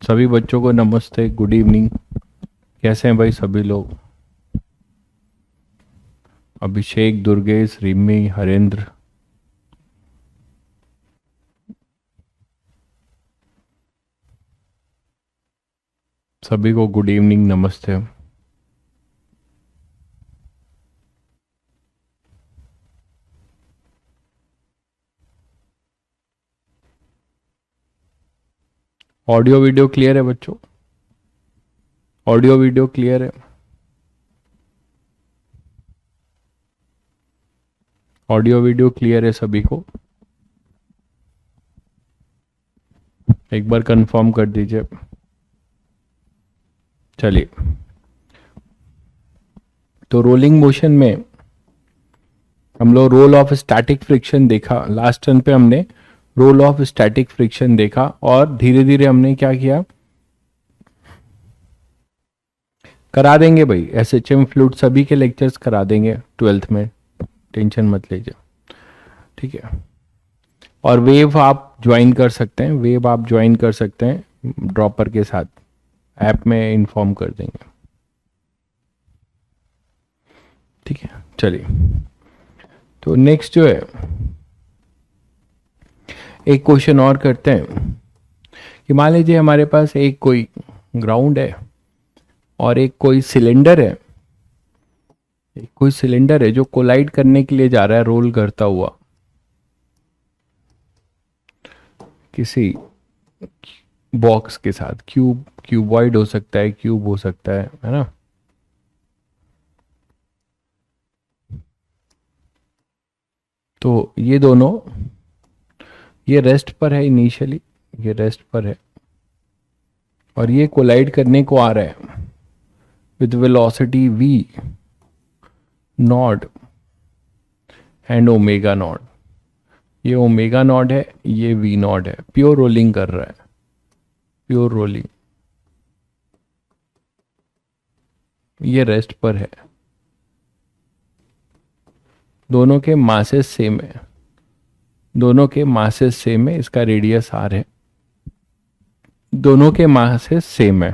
सभी बच्चों को नमस्ते, गुड इवनिंग। कैसे हैं भाई सभी लोग? अभिषेक, दुर्गेश, रिमी, हरेंद्र। सभी को गुड इवनिंग, नमस्ते। ऑडियो वीडियो क्लियर है बच्चों? ऑडियो वीडियो क्लियर है? ऑडियो वीडियो क्लियर है सभी को? एक बार कंफर्म कर दीजिए। चलिए, तो रोलिंग मोशन में हम लोग रोल ऑफ स्टैटिक फ्रिक्शन देखा। लास्ट टर्न पे हमने रोल ऑफ स्टैटिक फ्रिक्शन देखा और धीरे धीरे हमने क्या किया, करा देंगे भाई एसएचएम फ्लूइड सभी के लेक्चर्स करा देंगे 12th में, टेंशन मत लीजिए, ठीक है। और वेव आप ज्वाइन कर सकते हैं, वेव आप ज्वाइन कर सकते हैं ड्रॉपर के साथ, ऐप में इन्फॉर्म कर देंगे, ठीक है। चलिए, तो नेक्स्ट जो है एक क्वेश्चन और करते हैं कि मान लीजिए हमारे पास एक कोई ग्राउंड है और एक कोई सिलेंडर है, एक कोई सिलेंडर है जो कोलाइड करने के लिए जा रहा है रोल करता हुआ किसी बॉक्स के साथ। क्यूबॉइड हो सकता है, क्यूब हो सकता है ना। तो ये दोनों, ये रेस्ट पर है इनिशियली, ये रेस्ट पर है और ये कोलाइड करने को आ रहा है with velocity v not and omega naught. ये ओमेगा नॉट है, ये v नॉट है। प्योर रोलिंग कर रहा है, प्योर रोलिंग। ये रेस्ट पर है, दोनों के मासेस सेम है, दोनों के मासेस सेम है। इसका रेडियस r है, दोनों के मासेस सेम है।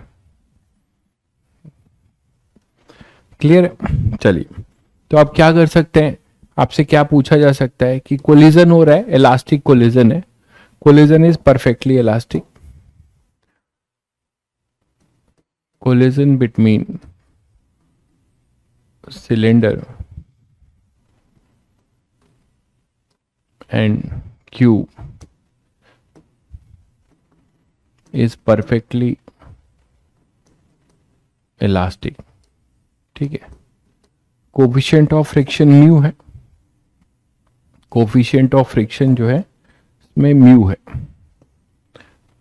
क्लियर है? चलिए, तो आप क्या कर सकते हैं, आपसे क्या पूछा जा सकता है कि कोलिजन हो रहा है, इलास्टिक कोलिजन है, collision is perfectly elastic. Collision between cylinder and cube is perfectly elastic, ठीक है। कोफिशिएंट ऑफ फ्रिक्शन म्यू है, कोफिशिएंट ऑफ फ्रिक्शन जो है इसमें म्यू है।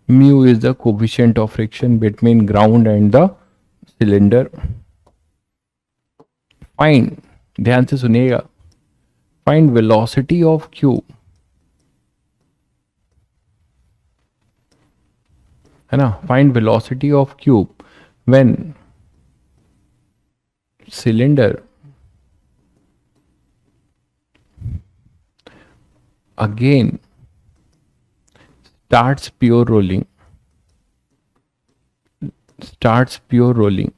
Mu is the coefficient of friction between ground and the cylinder. Find, ध्यान से सुनिएगा, फाइंड वेलोसिटी ऑफ क्यूब, है ना। Find velocity of cube when cylinder again starts pure rolling, starts pure rolling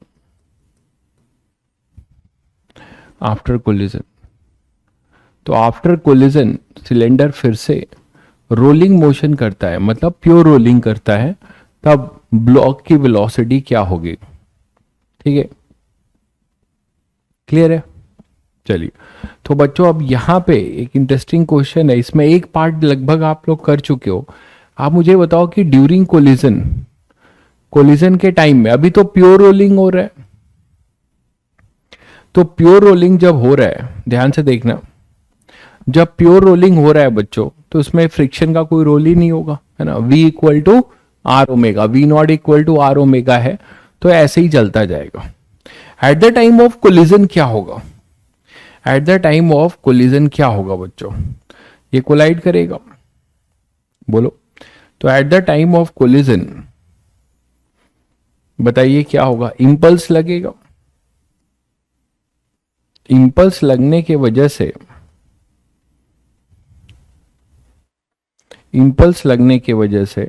after collision। तो after collision cylinder फिर से rolling motion करता है, मतलब प्योर रोलिंग करता है, तब ब्लॉक की वेलोसिटी क्या होगी, ठीक है। क्लियर है? चलिए, तो बच्चों अब यहां पे एक इंटरेस्टिंग क्वेश्चन है, इसमें एक पार्ट लगभग आप लोग कर चुके हो। आप मुझे बताओ कि ड्यूरिंग कोलिजन, कोलिजन के टाइम में अभी तो प्योर रोलिंग हो रहा है, तो प्योर रोलिंग जब हो रहा है, ध्यान से देखना, जब प्योर रोलिंग हो रहा है बच्चों, तो उसमें फ्रिक्शन का कोई रोल ही नहीं होगा, है ना। v equal to are omega, v not equal to are omega है, तो ऐसे ही चलता जाएगा। At the time of collision क्या होगा, at the time of collision क्या होगा बच्चों, ये कोलाइड करेगा, बोलो। तो at the time of collision बताइए क्या होगा, इंपल्स लगेगा। इंपल्स लगने के वजह से, इंपल्स लगने के वजह से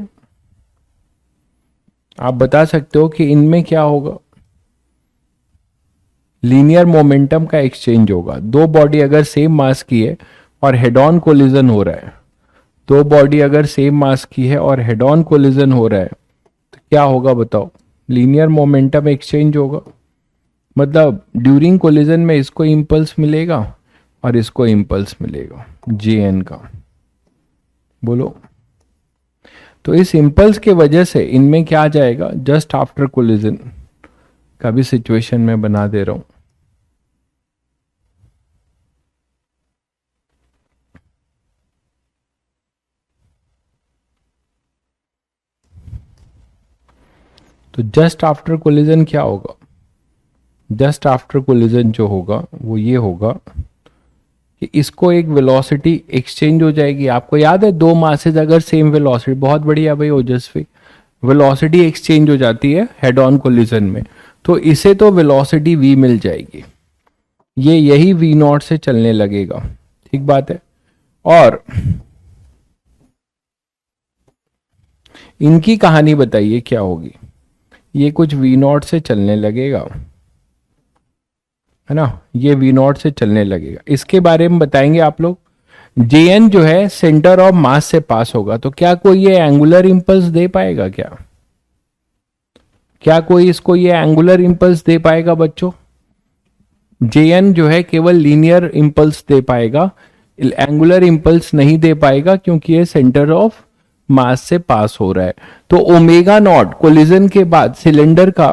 आप बता सकते हो कि इनमें क्या होगा, लीनियर मोमेंटम का एक्सचेंज होगा। दो बॉडी अगर सेम मास की है और हेड ऑन कोलिजन हो रहा है, दो बॉडी अगर सेम मास की है और हेड ऑन कोलिजन हो रहा है, तो क्या होगा बताओ, लीनियर मोमेंटम एक्सचेंज होगा। मतलब ड्यूरिंग कोलिजन में इसको इंपल्स मिलेगा और इसको इंपल्स मिलेगा जे एन का। बोलो, तो इस इंपल्स के वजह से इनमें क्या आ जाएगा, जस्ट आफ्टर कोलिजन का भी सिचुएशन में बना दे रहा हूं। तो जस्ट आफ्टर कोलिजन क्या होगा, जस्ट आफ्टर कोलिजन जो होगा वो ये होगा कि इसको एक वेलोसिटी एक्सचेंज हो जाएगी। आपको याद है दो मासेज अगर सेम वेलोसिटी, बहुत बढ़िया भाई ओजस्वी, वेलोसिटी एक्सचेंज हो जाती है हेड ऑन कोलिजन में, तो इसे तो वेलोसिटी v मिल जाएगी, ये यही v नॉट से चलने लगेगा। ठीक बात है। और इनकी कहानी बताइए क्या होगी, ये कुछ v नॉट से चलने लगेगा, है ना, ये v नॉट से चलने लगेगा। इसके बारे में बताएंगे आप लोग। jn जो है सेंटर ऑफ मास से पास होगा, तो क्या कोई ये एंगुलर इंपल्स दे पाएगा, क्या कोई इसको ये एंगुलर इंपल्स दे पाएगा बच्चों? jn जो है केवल लीनियर इंपल्स दे पाएगा, एंगुलर इंपल्स नहीं दे पाएगा, क्योंकि ये सेंटर ऑफ मास से पास हो रहा है। तो ओमेगा नॉट कोलिजन के बाद सिलेंडर का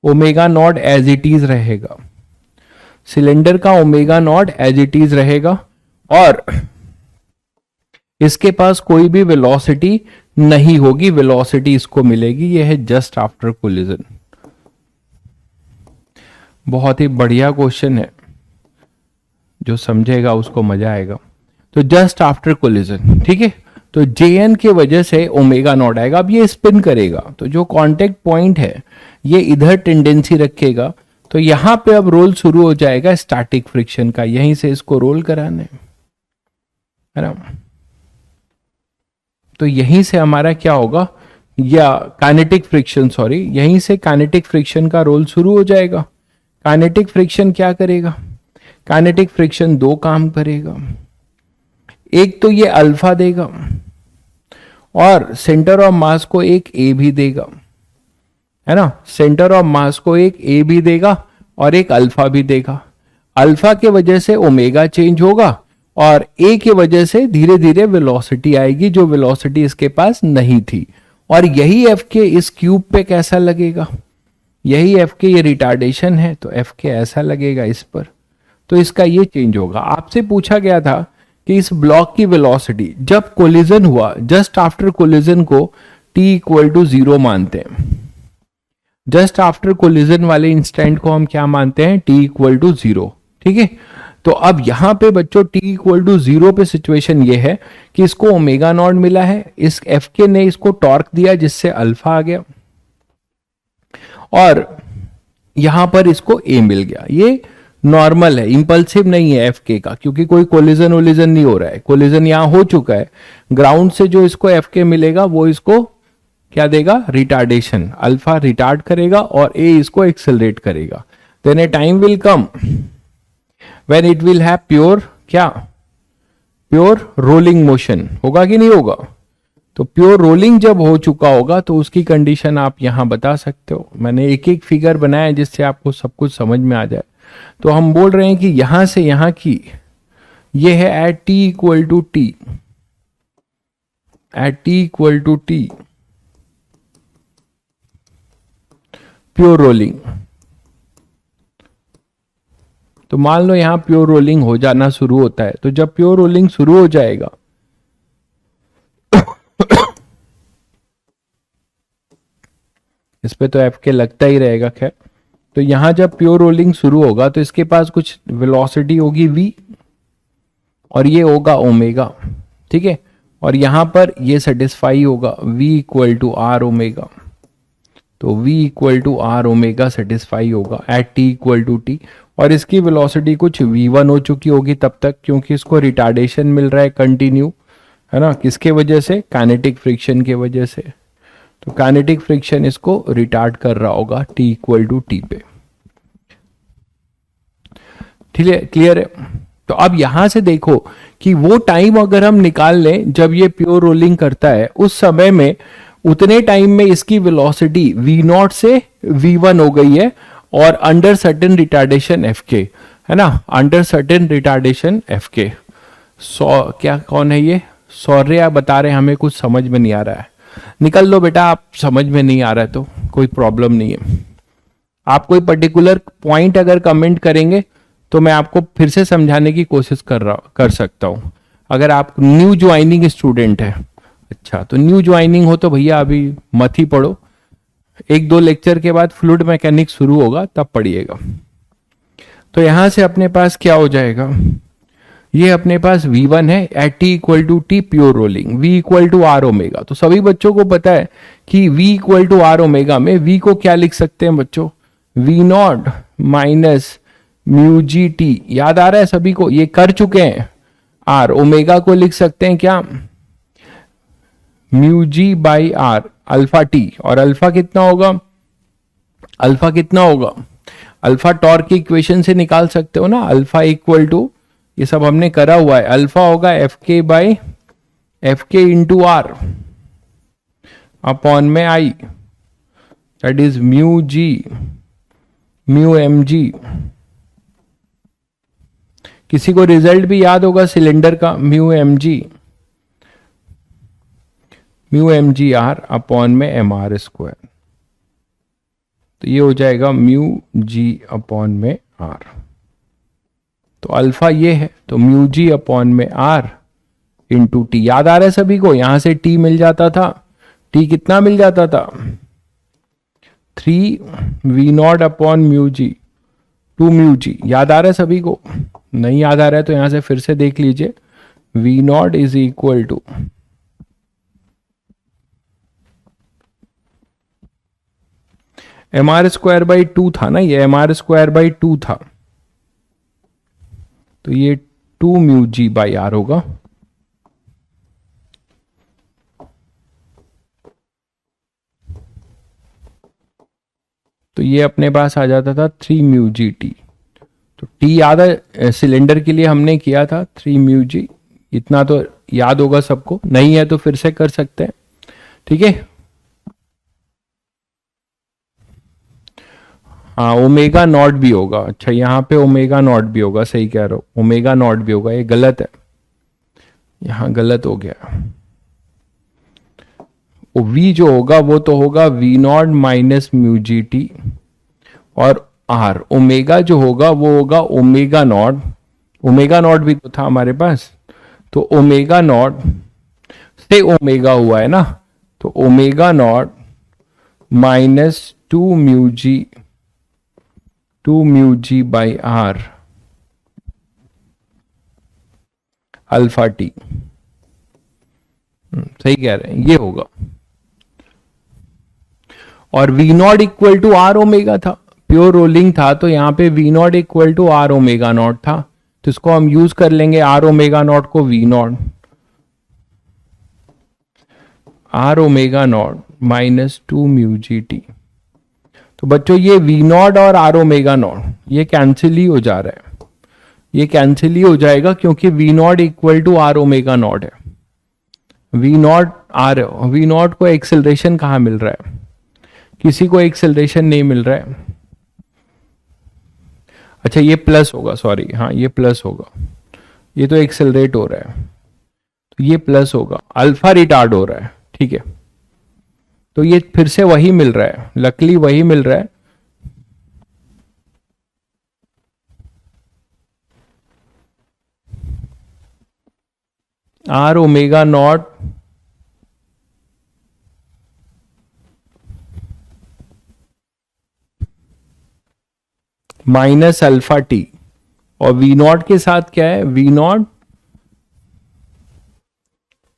omega not as it is रहेगा, सिलेंडर का omega not as it is रहेगा, और इसके पास कोई भी वेलोसिटी नहीं होगी, वेलोसिटी इसको मिलेगी, ये है जस्ट आफ्टर कोलिजन। बहुत ही बढ़िया क्वेश्चन है, जो समझेगा उसको मजा आएगा। तो जस्ट आफ्टर कोलिजन, ठीक है, तो Jn के वजह से ओमेगा नॉट आएगा। अब ये स्पिन करेगा, तो जो कांटेक्ट पॉइंट है ये इधर टेंडेंसी रखेगा, तो यहां पे अब रोल शुरू हो जाएगा स्टैटिक फ्रिक्शन का, यहीं से इसको रोल कराने, है ना। तो यहीं से हमारा क्या होगा, या काइनेटिक फ्रिक्शन, सॉरी, यहीं से काइनेटिक फ्रिक्शन का रोल शुरू हो जाएगा। काइनेटिक फ्रिक्शन क्या करेगा, काइनेटिक फ्रिक्शन दो काम करेगा, एक तो ये अल्फा देगा और सेंटर ऑफ मास को एक ए भी देगा, है ना, सेंटर ऑफ मास को एक ए भी देगा और एक अल्फा भी देगा। अल्फा के वजह से ओमेगा चेंज होगा और ए के वजह से धीरे धीरे वेलोसिटी आएगी, जो वेलोसिटी इसके पास नहीं थी। और यही एफ के इस क्यूब पे कैसा लगेगा, यही एफ के ये रिटार्डेशन है, तो एफ के ऐसा लगेगा इस पर, तो इसका ये चेंज होगा। आपसे पूछा गया था कि इस ब्लॉक की वेलोसिटी जब कोलिजन हुआ, जस्ट आफ्टर कोलिजन को t इक्वल टू 0 मानते हैं, जस्ट आफ्टर कोलिजन वाले इंस्टेंट को हम क्या मानते हैं, t इक्वल टू 0, ठीक है। तो अब यहां पे बच्चों t इक्वल टू 0 पे सिचुएशन ये है कि इसको ओमेगा नॉट मिला है, इस एफ के ने इसको टॉर्क दिया जिससे अल्फा आ गया, और यहां पर इसको ए मिल गया। ये नॉर्मल है, इंपल्सिव नहीं है एफ के का, क्योंकि कोई कोलिजन ओलिजन नहीं हो रहा है, कोलिजन यहां हो चुका है। ग्राउंड से जो इसको एफ के मिलेगा वो इसको क्या देगा, रिटार्डेशन, अल्फा रिटार्ड करेगा और ए इसको एक्सेलरेट करेगा। Then a time will come when it will have pure क्या, प्योर रोलिंग मोशन, होगा कि नहीं होगा। तो प्योर रोलिंग जब हो चुका होगा तो उसकी कंडीशन आप यहां बता सकते हो। मैंने एक एक फिगर बनाया जिससे आपको सब कुछ समझ में आ जाए। तो हम बोल रहे हैं कि यहां से यहां की ये है at t equal to t, at t equal to t pure rolling. तो मान लो यहां प्योर रोलिंग हो जाना शुरू होता है, तो जब प्योर रोलिंग शुरू हो जाएगा इस पे तो एफ के लगता ही रहेगा, खैर। तो यहां जब प्योर रोलिंग शुरू होगा तो इसके पास कुछ वेलोसिटी होगी v और ये होगा ओमेगा, ठीक है। और यहां पर ये सेटिस्फाई होगा v equal to are omega, तो v equal to are omega satisfy होगा at t equal to T. और इसकी वेलोसिटी कुछ v1 हो चुकी होगी तब तक, क्योंकि इसको रिटार्डेशन मिल रहा है कंटिन्यू, है ना, किसके वजह से, काइनेटिक फ्रिक्शन के वजह से। तो काइनेटिक फ्रिक्शन इसको रिटार्ड कर रहा होगा टी इक्वल टू टी पे। ठीक है, क्लियर है। तो अब यहां से देखो कि वो टाइम अगर हम निकाल लें जब ये प्योर रोलिंग करता है, उस समय में उतने टाइम में इसकी वेलोसिटी v नॉट से v1 हो गई है, और अंडर सर्टेन रिटार्डेशन एफ के, है ना, अंडर सर्टेन रिटार्डेशन एफ के। क्या कौन है ये? सौर्य बता रहे हैं हमें कुछ समझ में नहीं आ रहा है। निकल लो बेटा, आप समझ में नहीं आ रहा है तो कोई प्रॉब्लम नहीं है। आप कोई पर्टिकुलर पॉइंट अगर कमेंट करेंगे तो मैं आपको फिर से समझाने की कोशिश कर सकता हूं। अगर आप न्यू ज्वाइनिंग स्टूडेंट है, अच्छा तो न्यू ज्वाइनिंग हो तो भैया अभी मत ही पढ़ो, एक दो लेक्चर के बाद फ्लूइड मैकेनिक्स शुरू होगा तब पढ़िएगा। तो यहां से अपने पास क्या हो जाएगा, ये अपने पास V1 है at t equal to t pure rolling, V equal to are omega. तो सभी बच्चों को पता है कि V equal to are omega में V को क्या लिख सकते हैं बच्चों, V not minus mu ji t. याद आ रहा है सभी को, ये कर चुके हैं। आर ओमेगा को लिख सकते हैं क्या, mu g by r alpha t. और अल्फा कितना होगा, अल्फा कितना होगा, अल्फा टॉर्क की इक्वेशन से निकाल सकते हो ना, अल्फा इक्वल टू, ये सब हमने करा हुआ है, अल्फा होगा F K by F K into R upon में I, that is mu G mu M G. किसी को रिजल्ट भी याद होगा सिलेंडर का, mu M G R upon में एम आर स्क्वायर। तो ये हो जाएगा म्यू जी अपॉन में आर। तो अल्फा ये है, तो म्यू जी अपॉन में आर इंटू टी। याद आ रहा है सभी को, यहां से टी मिल जाता था, टी कितना मिल जाता था, 3 V0 upon mu G, 2 mu जी। याद आ रहा है सभी को, नहीं याद आ रहा है तो यहां से फिर से देख लीजिए, V0 is equal to m are square by 2 था ना, ये एम आर स्क्वायर बाई 2 था, तो ये 2 म्यू जी बाई आर होगा। तो ये अपने पास आ जाता था 3 म्यू जी टी। तो टी याद है सिलेंडर के लिए हमने किया था 3 म्यू जी, इतना तो याद होगा सबको, नहीं है तो फिर से कर सकते हैं। ठीक है, हाँ ओमेगा नॉट भी होगा, अच्छा यहाँ पे ओमेगा नॉट भी होगा, सही कह रहे हो, ओमेगा नॉट भी होगा, ये गलत है, यहाँ गलत हो गया। वो V जो होगा वो तो होगा V not minus mu G T, और आर ओमेगा जो होगा वो होगा ओमेगा नॉट, ओमेगा नॉट भी तो था हमारे पास, तो ओमेगा नॉट से ओमेगा हुआ है ना, तो omega not minus 2 mu g by r alpha t. सही कह रहे हैं, ये होगा। और V not equal to are omega था, प्योर रोलिंग था, तो यहां पे V not equal to are omega not था, तो इसको हम यूज कर लेंगे आर ओमेगा नॉट को, V not r omega not minus 2 mu ji t. तो बच्चों ये V नॉट और आर ओमेगा नॉट ये कैंसिल ही हो जा रहा है, ये कैंसिल ही हो जाएगा क्योंकि V not equal to are omega not है। V नॉट को एक्सेलरेशन कहां मिल रहा है, किसी को एक्सेलरेशन नहीं मिल रहा है। अच्छा ये प्लस होगा, सॉरी, हाँ ये प्लस होगा, ये तो एक्सेलरेट हो रहा है, तो ये प्लस होगा, अल्फा रिटार्ड हो रहा है। ठीक है, तो ये फिर से वही मिल रहा है, लकली वही मिल रहा है। R omega not minus alpha t, और V नॉट के साथ क्या है, V not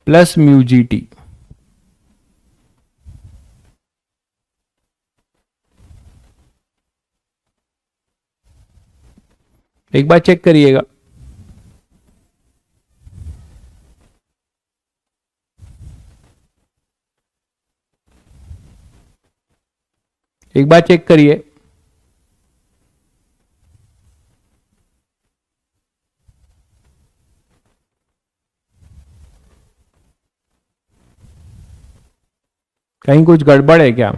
plus mu ji t. एक बार चेक करिएगा, एक बार चेक करिए। कहीं कुछ गड़बड़ है क्या?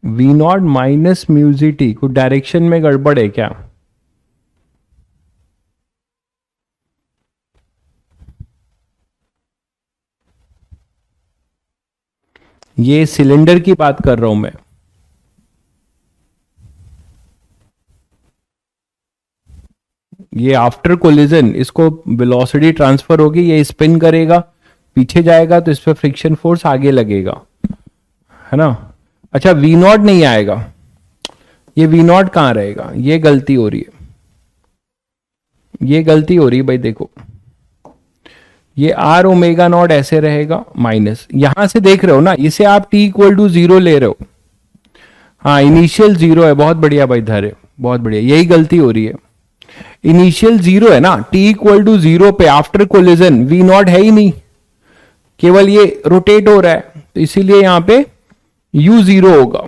वी नॉट माइनस म्यूजिटी कुछ डायरेक्शन में गड़बड़ है क्या? ये सिलेंडर की बात कर रहा हूं मैं। ये आफ्टर कोलिजन इसको वेलोसिटी ट्रांसफर होगी, ये स्पिन करेगा, पीछे जाएगा तो इस पे फ्रिक्शन फोर्स आगे लगेगा, है ना। अच्छा वी नॉट नहीं आएगा, ये वी नॉट कहां रहेगा? ये गलती हो रही है, ये गलती हो रही है भाई। देखो ये आर ओमेगा नॉट ऐसे रहेगा माइनस, यहां से देख रहे हो ना, इसे आप टी इक्वल टू जीरो ले रहे हो। हाँ इनिशियल जीरो है, बहुत बढ़िया भाई धैर्य, बहुत बढ़िया, यही गलती हो रही है। इनिशियल जीरो है ना, टी इक्वल टू जीरो पे आफ्टर कोलिजन वी नॉट है ही नहीं, केवल ये रोटेट हो रहा है, तो इसीलिए यहां पे u जीरो होगा,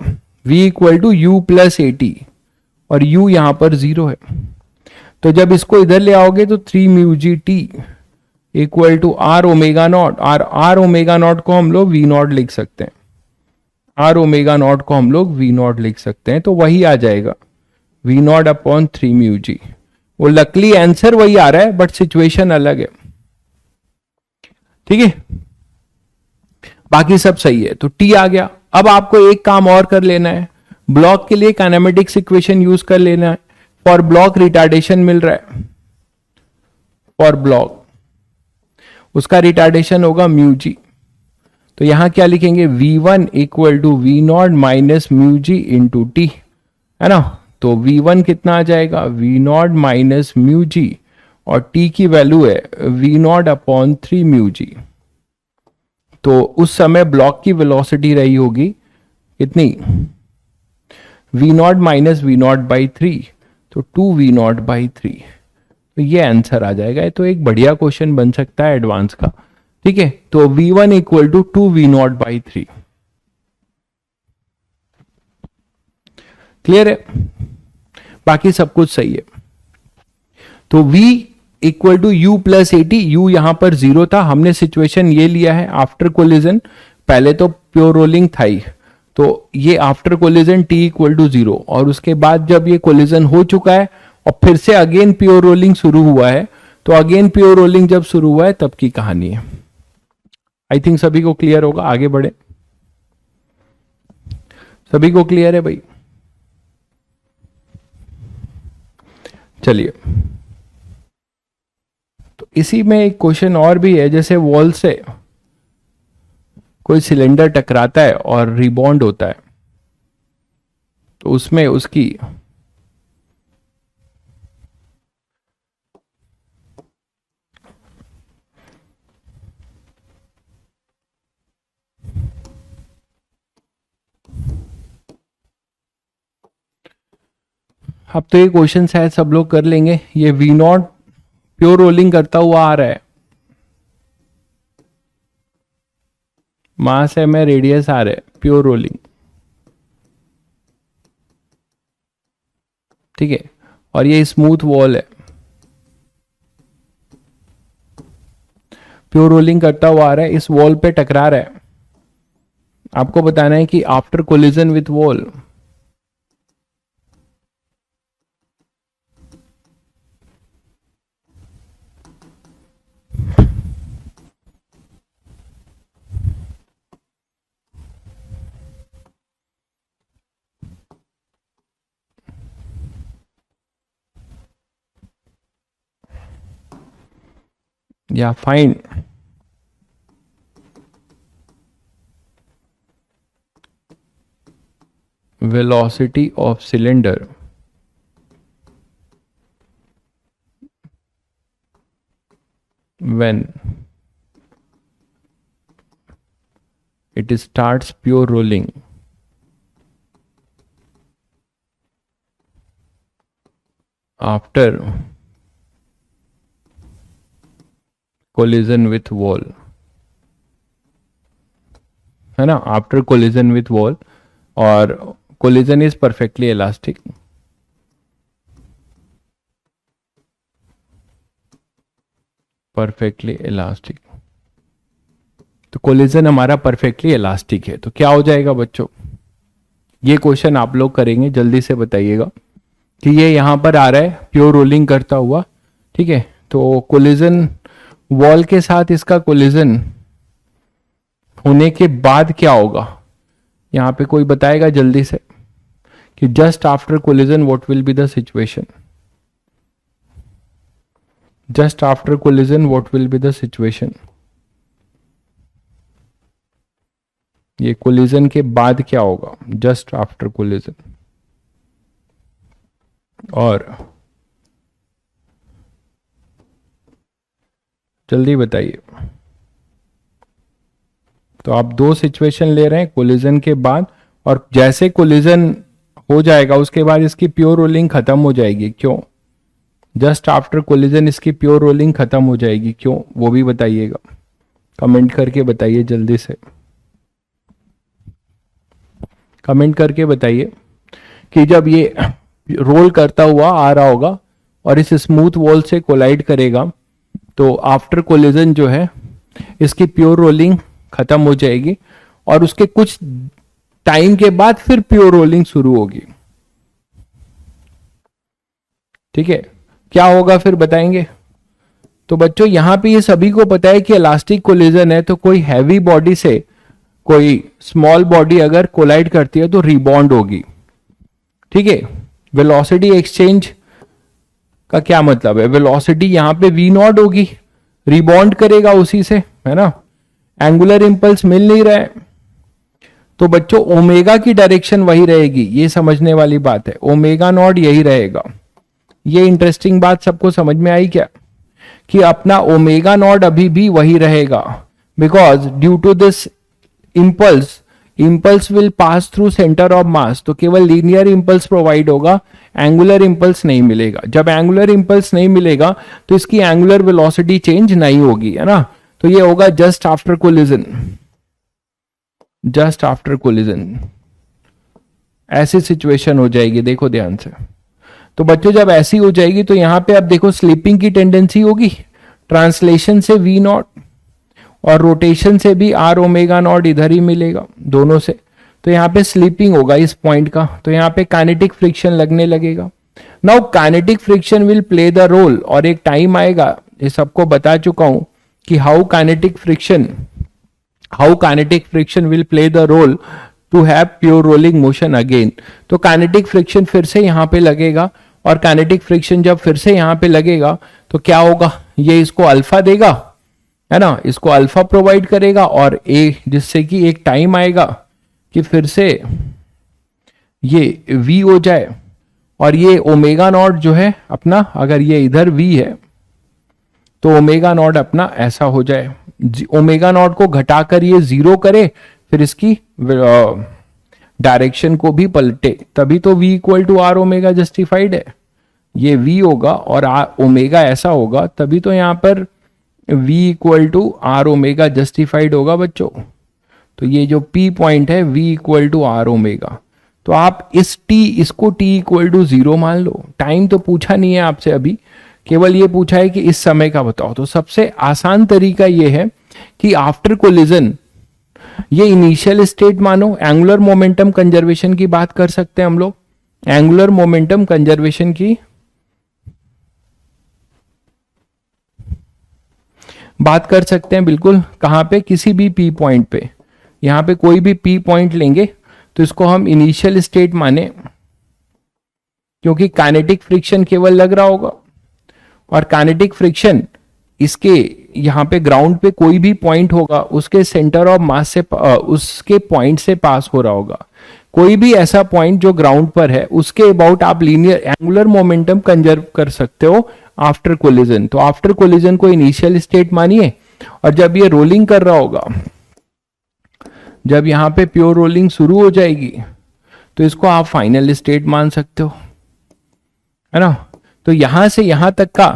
v equal to u plus a t, और u यहां पर जीरो है। तो जब इसको इधर ले आओगे तो 3 mu ji t equal to are omega not, r omega not को हम लोग वी नॉट लिख सकते हैं, आर ओमेगा नॉट को हम लोग वी नॉट लिख सकते हैं, तो वही आ जाएगा वी नॉट अपॉन 3 म्यू जी। वो लकली आंसर वही आ रहा है बट सिचुएशन अलग है, ठीक है। बाकी सब सही है, तो टी आ गया। अब आपको एक काम और कर लेना है, ब्लॉक के लिए काइनेमेटिक्स इक्वेशन यूज कर लेना है। फॉर ब्लॉक रिटार्डेशन मिल रहा है, फॉर ब्लॉक उसका रिटार्डेशन होगा म्यू जी, तो यहां क्या लिखेंगे, v one equal to v not minus mu g into t, है ना। तो वी वन कितना आ जाएगा, v not minus mu g, और टी की वैल्यू है v not upon 3 mu g. तो उस समय ब्लॉक की वेलोसिटी रही होगी कितनी, v not minus v not by 3, तो 2 वी नॉट बाई 3, तो ये आंसर आ जाएगा। ये तो एक बढ़िया क्वेश्चन बन सकता है एडवांस का, ठीक है। तो v one equal to 2 v not by 3, clear है, बाकी सब कुछ सही है। तो v equal to u plus a t, u यहां पर जीरो था, हमने सिचुएशन ये लिया है आफ्टर कोलिजन, पहले तो प्योर रोलिंग था ही, तो ये after collision t equal to zero, और उसके बाद जब ये कोलिजन हो चुका है और फिर से अगेन प्योर रोलिंग शुरू हुआ है, तो अगेन प्योर रोलिंग जब शुरू हुआ है तब की कहानी है। आई थिंक सभी को क्लियर होगा, आगे बढ़े, सभी को क्लियर है भाई? चलिए, तो इसी में एक क्वेश्चन और भी है, जैसे वॉल से कोई सिलेंडर टकराता है और रिबॉन्ड होता है, तो उसमें उसकी अब तो ये क्वेश्चन शायद सब लोग कर लेंगे। ये वी नॉट प्योर रोलिंग करता हुआ आ रहा है, मास है, में रेडियस आ रहा है, प्योर रोलिंग, ठीक है। और ये स्मूथ वॉल है, प्योर रोलिंग करता हुआ आ रहा है, इस वॉल पे टकरा रहा है। आपको बताना है कि आफ्टर कोलिजन विथ वॉल या find velocity of cylinder when it starts pure rolling after collision with wall, है ना, आफ्टर कोलिजन विथ वॉल, और collision is perfectly elastic. Perfectly elastic, तो कोलिजन हमारा परफेक्टली इलास्टिक है, तो क्या हो जाएगा बच्चों? ये क्वेश्चन आप लोग करेंगे, जल्दी से बताइएगा कि ये यहां पर आ रहा है प्योर रोलिंग करता हुआ, ठीक है, तो कोलिजन वॉल के साथ इसका कोलिजन होने के बाद क्या होगा, यहां पे कोई बताएगा जल्दी से कि just after collision what will be the situation? Just after collision what will be the situation? ये कोलिजन के बाद क्या होगा जस्ट आफ्टर कोलिजन? और जल्दी बताइए। तो आप दो सिचुएशन ले रहे हैं कोलिजन के बाद, और जैसे कोलिजन हो जाएगा उसके बाद इसकी प्योर रोलिंग खत्म हो जाएगी, क्यों? जस्ट आफ्टर कोलिजन इसकी प्योर रोलिंग खत्म हो जाएगी, क्यों? वो भी बताइएगा, कमेंट करके बताइए जल्दी से, कमेंट करके बताइए कि जब ये रोल करता हुआ आ रहा होगा और इस स्मूथ वॉल से कोलाइड करेगा तो आफ्टर कोलिजन जो है इसकी प्योर रोलिंग खत्म हो जाएगी और उसके कुछ टाइम के बाद फिर प्योर रोलिंग शुरू होगी, ठीक है? क्या होगा फिर बताएंगे? तो बच्चों यहां पे ये सभी को पता है कि इलास्टिक कोलिजन है, तो कोई हैवी बॉडी से कोई स्मॉल बॉडी अगर कोलाइड करती है तो रिबॉन्ड होगी, ठीक है? वेलोसिटी एक्सचेंज का क्या मतलब है? वेलोसिटी यहां पे v नॉट होगी, रिबॉन्ड करेगा उसी से, है ना? एंगुलर इंपल्स मिल नहीं रहा है, तो बच्चों ओमेगा की डायरेक्शन वही रहेगी, ये समझने वाली बात है, ओमेगा नॉट यही रहेगा। ये इंटरेस्टिंग बात सबको समझ में आई क्या, कि अपना ओमेगा नॉट अभी भी वही रहेगा, because due to this impulse will pass through centre of mass, तो केवल लीनियर इंपल्स प्रोवाइड होगा, एंगुलर इंपल्स नहीं मिलेगा। जब एंगुलर इंपल्स नहीं मिलेगा तो इसकी एंगुलर वेलोसिटी चेंज नहीं होगी, है ना? तो ये होगा just after collision, just after collision ऐसी सिचुएशन हो जाएगी, देखो ध्यान से। तो बच्चों जब ऐसी हो जाएगी तो यहां पे अब देखो स्लिपिंग की टेंडेंसी होगी, ट्रांसलेशन से वी नॉट और रोटेशन से भी आर ओमेगा नॉट इधर ही मिलेगा दोनों से, तो यहाँ पे स्लीपिंग होगा इस पॉइंट का, तो यहाँ पे काइनेटिक फ्रिक्शन लगने लगेगा। Now kinetic friction will play the role, और एक टाइम आएगा, ये सबको बता चुका हूं कि how kinetic friction will play the role to have pure rolling motion again. तो काइनेटिक फ्रिक्शन फिर से यहाँ पे लगेगा, और काइनेटिक फ्रिक्शन जब फिर से यहाँ पे लगेगा तो क्या होगा, ये इसको अल्फा देगा, है ना, इसको अल्फा प्रोवाइड करेगा, और ए जिससे कि एक टाइम आएगा कि फिर से ये v हो जाए, और ये ओमेगा नॉट जो है अपना, अगर ये इधर v है तो ओमेगा नॉट अपना ऐसा हो जाए, ओमेगा नॉट को घटाकर ये जीरो करे, फिर इसकी डायरेक्शन को भी पलटे, तभी तो v equal to are omega justified है। ये v होगा और ओमेगा ऐसा होगा, तभी तो यहां पर v equal to are omega justified होगा बच्चों। तो ये जो p पॉइंट है v equal to are omega, तो आप इसको t इक्वल टू 0 मान लो। टाइम तो पूछा नहीं है आपसे अभी, केवल ये पूछा है कि इस समय का बताओ। तो सबसे आसान तरीका ये है कि आफ्टर कोलिजन ये इनिशियल स्टेट मानो, एंगुलर मोमेंटम कंजर्वेशन की बात कर सकते हैं हम लोग, एंगुलर मोमेंटम कंजर्वेशन की बात कर सकते हैं बिल्कुल। कहां पे? किसी भी p पॉइंट पे, यहां पे कोई भी p पॉइंट लेंगे तो इसको हम इनिशियल स्टेट माने, क्योंकि काइनेटिक फ्रिक्शन केवल लग रहा होगा, और काइनेटिक फ्रिक्शन इसके यहां पे ग्राउंड पे कोई भी पॉइंट होगा उसके सेंटर ऑफ मास से, उसके पॉइंट से पास हो रहा होगा। कोई भी ऐसा पॉइंट जो ग्राउंड पर है उसके अबाउट आप लीनियर एंगुलर मोमेंटम कंजर्व कर सकते हो आफ्टर कोलिजन। तो आफ्टर कोलिजन को इनिशियल स्टेट मानिए, और जब ये रोलिंग कर रहा होगा, जब यहां पे प्योर रोलिंग शुरू हो जाएगी तो इसको आप फाइनल स्टेट मान सकते हो, है ना। तो यहां से यहां तक का,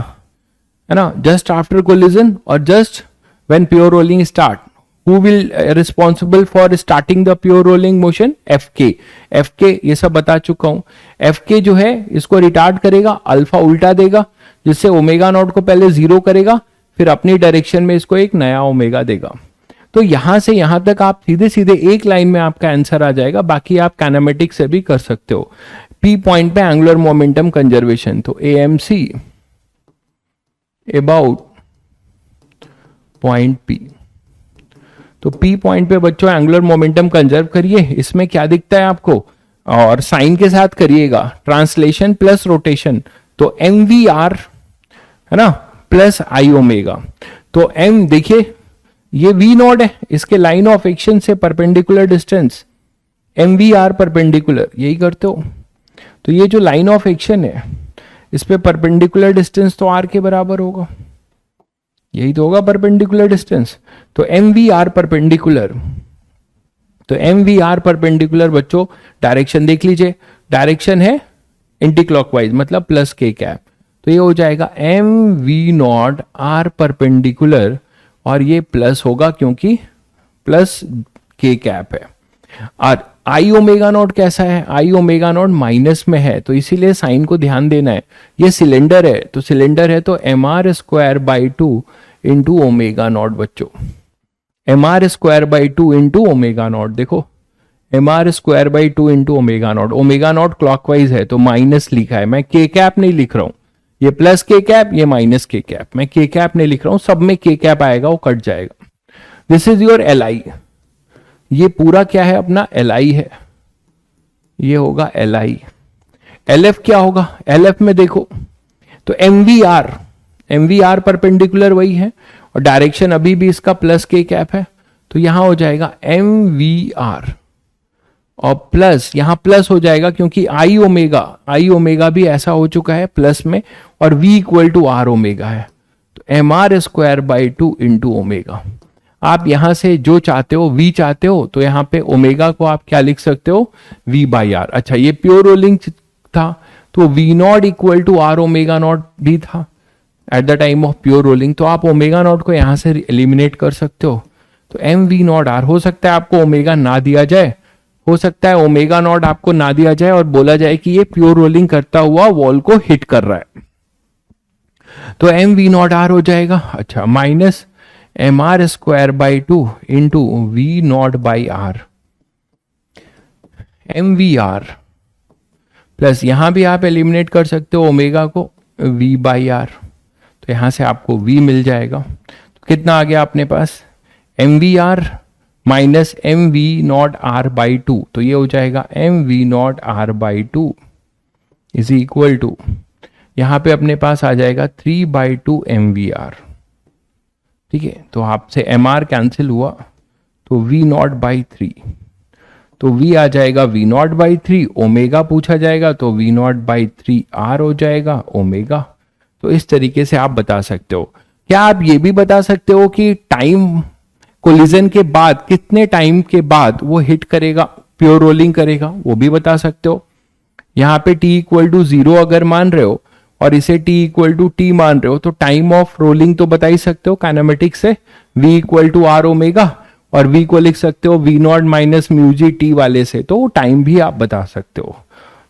है ना, जस्ट आफ्टर कोलिजन और just when pure rolling start, who will responsible for starting the pure rolling motion? F के ये सब बता चुका हूं। एफ के जो है इसको रिटार्ड करेगा, अल्फा उल्टा देगा, जिससे ओमेगा नॉट को पहले 0 करेगा, फिर अपनी डायरेक्शन में इसको एक नया ओमेगा देगा। तो यहां से यहां तक आप सीधे सीधे एक लाइन में आपका आंसर आ जाएगा। बाकी आप काइनेमेटिक्स से भी कर सकते हो। पी पॉइंट पे एंगुलर मोमेंटम कंजर्वेशन, तो एएमसी अबाउट पॉइंट पी। तो पी पॉइंट पे बच्चों एंगुलर मोमेंटम कंजर्व करिए। इसमें क्या दिखता है आपको, और साइन के साथ करिएगा, ट्रांसलेशन प्लस रोटेशन, तो एम वी आर, है ना, प्लस आई ओमेगा। तो एम देखिए ये वी नॉट है, इसके लाइन ऑफ एक्शन से perpendicular distance M V R perpendicular, यही करते हो। तो ये जो लाइन ऑफ एक्शन है इस पे परपेंडिकुलर डिस्टेंस तो आर के बराबर होगा, यही तो होगा परपेंडिकुलर डिस्टेंस। तो एम वी आर परपेंडिकुलर, तो एम वी आर परपेंडिकुलर बच्चों डायरेक्शन देख लीजिए, डायरेक्शन है एंटी क्लॉकवाइज मतलब प्लस के कैप, तो ये हो जाएगा M V not R perpendicular, और ये प्लस होगा क्योंकि प्लस के कैप है। और आई ओमेगा नॉट कैसा है, आई ओमेगा नॉट माइनस में है, तो इसीलिए साइन को ध्यान देना है। ये सिलेंडर है, तो सिलेंडर है तो M are square by 2 into omega naught बच्चों, M are square by 2 into omega naught. देखो M are square by 2 into omega naught, omega naught clockwise है तो माइनस लिखा है, मैं के कैप नहीं लिख रहा हूं, ये प्लस के कैप ये माइनस के कैप, मैं के कैप नहीं लिख रहा हूं, सब में के कैप आएगा वो कट जाएगा। This is your L I, ये पूरा क्या है अपना एल आई है, ये होगा एल आई। एल एफ क्या होगा, एल एफ में देखो तो एम वी आर परपेंडिकुलर वही है, और डायरेक्शन अभी भी इसका प्लस के कैप है, तो यहां हो जाएगा एम वी आर, और प्लस यहां प्लस हो जाएगा क्योंकि आई ओमेगा भी ऐसा हो चुका है प्लस में, और v equal to are omega है, तो M are square by 2 into omega. आप यहां से जो चाहते हो v चाहते हो तो यहां पे ओमेगा को आप क्या लिख सकते हो, v बाई आर। अच्छा ये प्योर रोलिंग था तो v not equal to are omega nought भी था at the time of pure rolling, तो आप ओमेगा नॉट को यहां से एलिमिनेट कर सकते हो। तो एम वी नॉट आर, हो सकता है आपको ओमेगा ना दिया जाए, हो सकता है ओमेगा नॉट आपको ना दिया जाए और बोला जाए कि ये प्योर रोलिंग करता हुआ वॉल को हिट कर रहा है, तो एम वी नॉट आर हो जाएगा। अच्छा minus M are square by 2 into V not by R, M V R plus यहां भी आप एलिमिनेट कर सकते हो ओमेगा को, v बाई आर, तो यहां से आपको v मिल जाएगा। तो कितना आ गया अपने पास, M V R minus M V not R by 2, तो ये हो जाएगा M V not R by 2 is equal to, यहां पे अपने पास आ जाएगा 3 बाई 2 एम वी आर। ठीक है, तो आपसे एम आर कैंसिल हुआ तो वी नॉट बाई 3, तो v आ जाएगा वी नॉट बाई 3, ओमेगा पूछा जाएगा तो वी नॉट बाई 3 आर हो जाएगा ओमेगा। तो इस तरीके से आप बता सकते हो। क्या आप ये भी बता सकते हो कि टाइम कोलिजन के बाद कितने टाइम के बाद वो हिट करेगा, प्योर रोलिंग करेगा, वो भी बता सकते हो। यहां पे t इक्वल टू 0 अगर मान रहे हो और इसे t इक्वल टू t मान रहे हो तो टाइम ऑफ रोलिंग तो बता ही सकते हो काइनेमेटिक्स से, v equal to are omega, और v को लिख सकते हो v not minus mu ji T वाले से, तो टाइम भी आप बता सकते हो।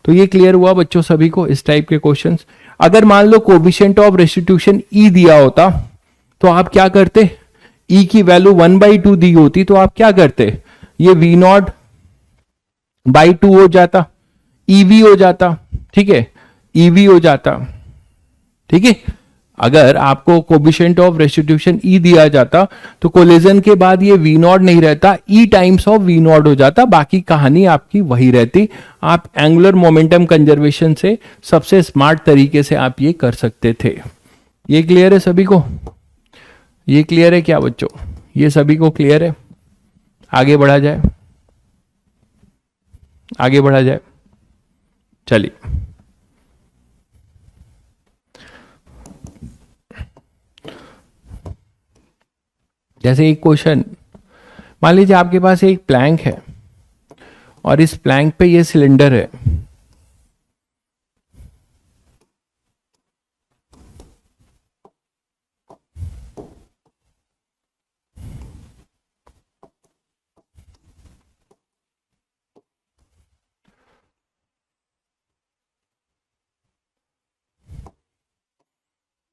तो ये क्लियर हुआ बच्चों सभी को इस टाइप के क्वेश्चंस। अगर मान लो कोएफिशिएंट ऑफ रेस्टिट्यूशन e दिया होता तो आप क्या करते, e की वैल्यू 1/2 दी होती तो आप क्या करते, ये v नॉट बाई 2 हो जाता, ev हो जाता, ठीक है, ev हो जाता, ठीक है। अगर आपको कोएफिशिएंट ऑफ रेस्टिट्यूशन e दिया जाता तो कोलिजन के बाद ये v नॉट नहीं रहता, e times of v not हो जाता, बाकी कहानी आपकी वही रहती। आप एंगुलर मोमेंटम कंजर्वेशन से सबसे स्मार्ट तरीके से आप ये कर सकते थे। ये क्लियर है सभी को, ये क्लियर है क्या बच्चों, ये सभी को क्लियर है, आगे बढ़ा जाए। आगे बढ़ा जाए, चलिए। जैसे एक क्वेश्चन, मान लीजिए आपके पास एक प्लैंक है और इस प्लैंक पे ये सिलेंडर है।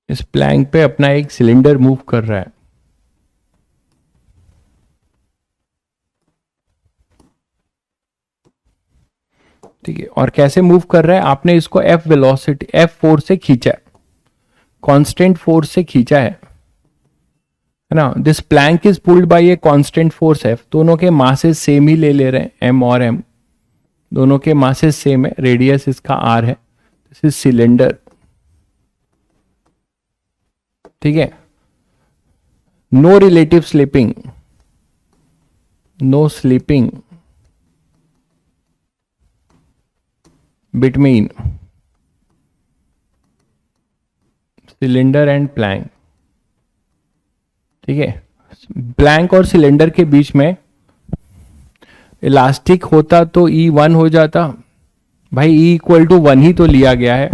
इस प्लैंक पे अपना एक सिलेंडर मूव कर रहा है, ठीक है। और कैसे मूव कर रहा है, आपने इसको एफ वेलोसिटी एफ फोर्स से खींचा है, कांस्टेंट फोर्स से खींचा है ना। This plank is pulled by a constant force F. दोनों के मासेस सेम ही ले रहे हैं, एम और एम, दोनों के मासेस सेम है, रेडियस इसका आर है। दिस इज सिलेंडर, ठीक है। No relative slipping, no slipping between cylinder and plank, ठीक है। प्लैंक और सिलेंडर के बीच में इलास्टिक होता तो E1 हो जाता, भाई E इक्वल टू 1 ही तो लिया गया है,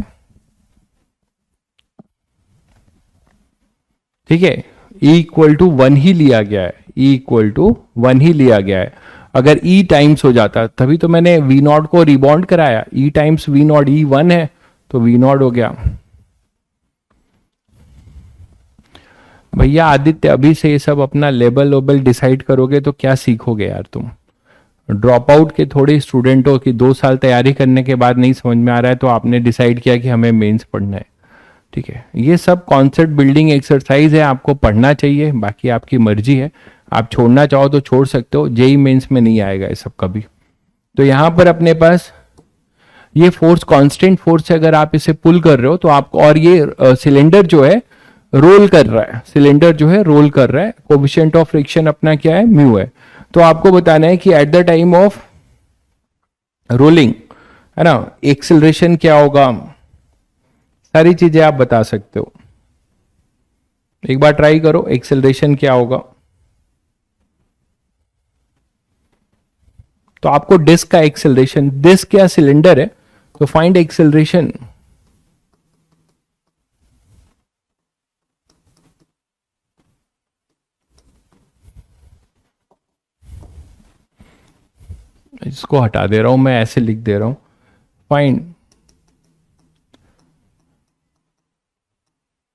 ठीक है। E इक्वल टू 1 ही लिया गया है, E इक्वल टू 1 ही लिया गया है। अगर E टाइम्स हो जाता, तभी तो मैंने V नॉट को रिबॉन्ड कराया, E times V not, E 1 है तो V नॉट हो गया। भैया आदित्य, अभी से ये सब अपना लेवल वेबल डिसाइड करोगे तो क्या सीखोगे यार तुम। ड्रॉप आउट के थोड़े स्टूडेंट हो कि 2 साल तैयारी करने के बाद नहीं समझ में आ रहा है तो आपने डिसाइड किया कि हमें मेंस पढ़ना है, ठीक है। ये सब कॉन्सेप्ट बिल्डिंग एक्सरसाइज है, आपको पढ़ना चाहिए, बाकी आपकी मर्जी है। आप छोड़ना चाहो तो छोड़ सकते हो, जेई मेंस में नहीं आएगा ये सब कभी। तो यहां पर अपने पास ये फोर्स कांस्टेंट फोर्स है, अगर आप इसे पुल कर रहे हो तो आपको, और ये सिलेंडर जो है रोल कर रहा है, सिलेंडर जो है रोल कर रहा है, कोएफिशिएंट ऑफ फ्रिक्शन अपना क्या है, म्यू है। तो आपको बताना है कि eight the time of rolling, है ना, एक्सेलरेशन क्या होगा, सारी चीजें आप बता सकते हो। एक बार ट्राई करो, एक्सेलरेशन क्या होगा। तो आपको डिस्क का एक्सेलरेशन, डिस्क या सिलेंडर है तो फाइंड एक्सेलरेशन। इसको हटा दे रहा हूं मैं, ऐसे लिख दे रहा हूं, find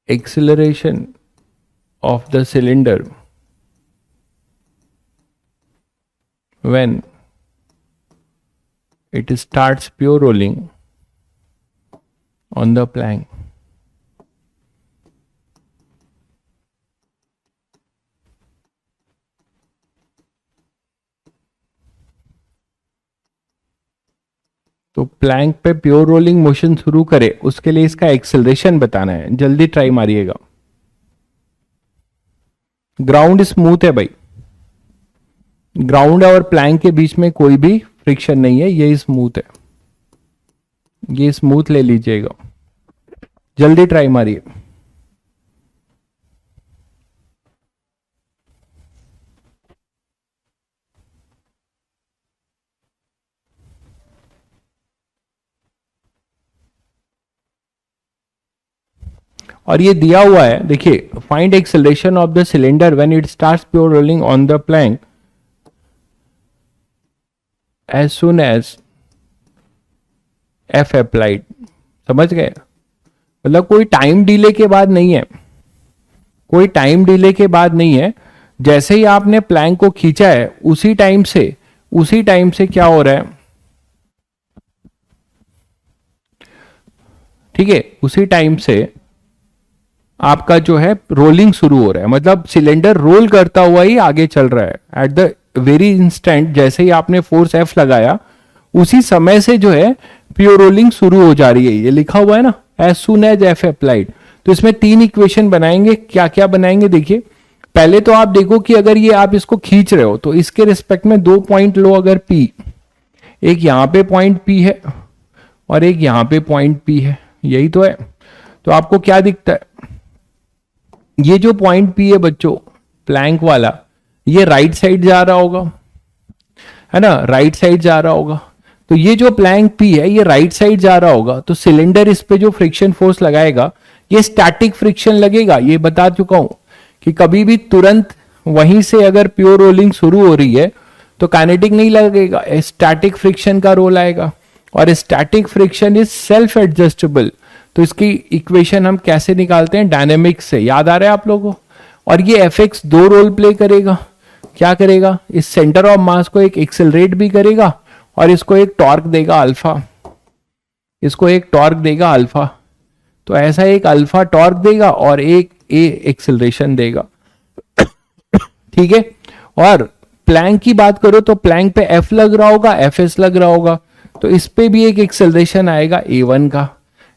acceleration of the cylinder when it starts pure rolling on the plank. तो प्लैंक पे प्योर रोलिंग मोशन शुरू करे, उसके लिए इसका एक्सेलरेशन बताना है। जल्दी ट्राई मारिएगा। ग्राउंड स्मूथ है भाई, ग्राउंड और प्लैंक के बीच में कोई भी फ्रिक्शन नहीं है, ये स्मूथ है, ये स्मूथ ले लीजिएगा। जल्दी ट्राई मारिए। और ये दिया हुआ है, देखिए, find acceleration of the cylinder when it starts pure rolling on the plank as soon as F applied. समझ गए, मतलब कोई टाइम डिले के बाद नहीं है, कोई टाइम डिले के बाद नहीं है। जैसे ही आपने प्लैंक को खींचा है उसी टाइम से क्या हो रहा है, ठीक है, उसी टाइम से आपका जो है रोलिंग शुरू हो रहा है, मतलब सिलेंडर रोल करता हुआ ही आगे चल रहा है। एट द वेरी इंस्टेंट जैसे ही आपने फोर्स एफ लगाया उसी समय से जो है प्योर रोलिंग शुरू हो जा रही है। ये लिखा हुआ है ना, as soon as F applied. तो इसमें 3 इक्वेशन बनाएंगे। क्या क्या बनाएंगे, देखिए, पहले तो आप देखो कि अगर ये आप इसको खींच रहे हो तो इसके रिस्पेक्ट में 2 पॉइंट लो, अगर P एक यहां पे पॉइंट P है और एक यहां पे पॉइंट P है, यही तो है। तो आपको क्या दिखता है, ये जो पॉइंट P है बच्चों प्लैंक वाला, ये राइट साइड जा रहा होगा, है ना, राइट साइड जा रहा होगा। तो ये जो प्लैंक P है ये राइट साइड जा रहा होगा, तो सिलेंडर इस पे जो फ्रिक्शन फोर्स लगाएगा ये स्टैटिक फ्रिक्शन लगेगा। ये बता चुका हूं कि कभी भी तुरंत वहीं से अगर प्योर रोलिंग शुरू हो रही है तो काइनेटिक नहीं लगेगा, स्टैटिक फ्रिक्शन का रोल आएगा। और static friction is self adjustable. तो इसकी इक्वेशन हम कैसे निकालते हैं, डायनेमिक्स से, याद आ रहा है आप लोगों को। और ये Fx दो रोल प्ले करेगा, क्या करेगा, इस सेंटर ऑफ मास को एक एक्सेलरेट भी करेगा और इसको एक टॉर्क देगा अल्फा, इसको एक टॉर्क देगा अल्फा। तो ऐसा एक अल्फा टॉर्क देगा और एक ए एक्सेलरेशन देगा, ठीक है। और प्लैंक की बात करो तो प्लैंक पे F लग रहा होगा, Fs लग रहा होगा, तो इस पे भी एक एक्सेलरेशन आएगा A1 का,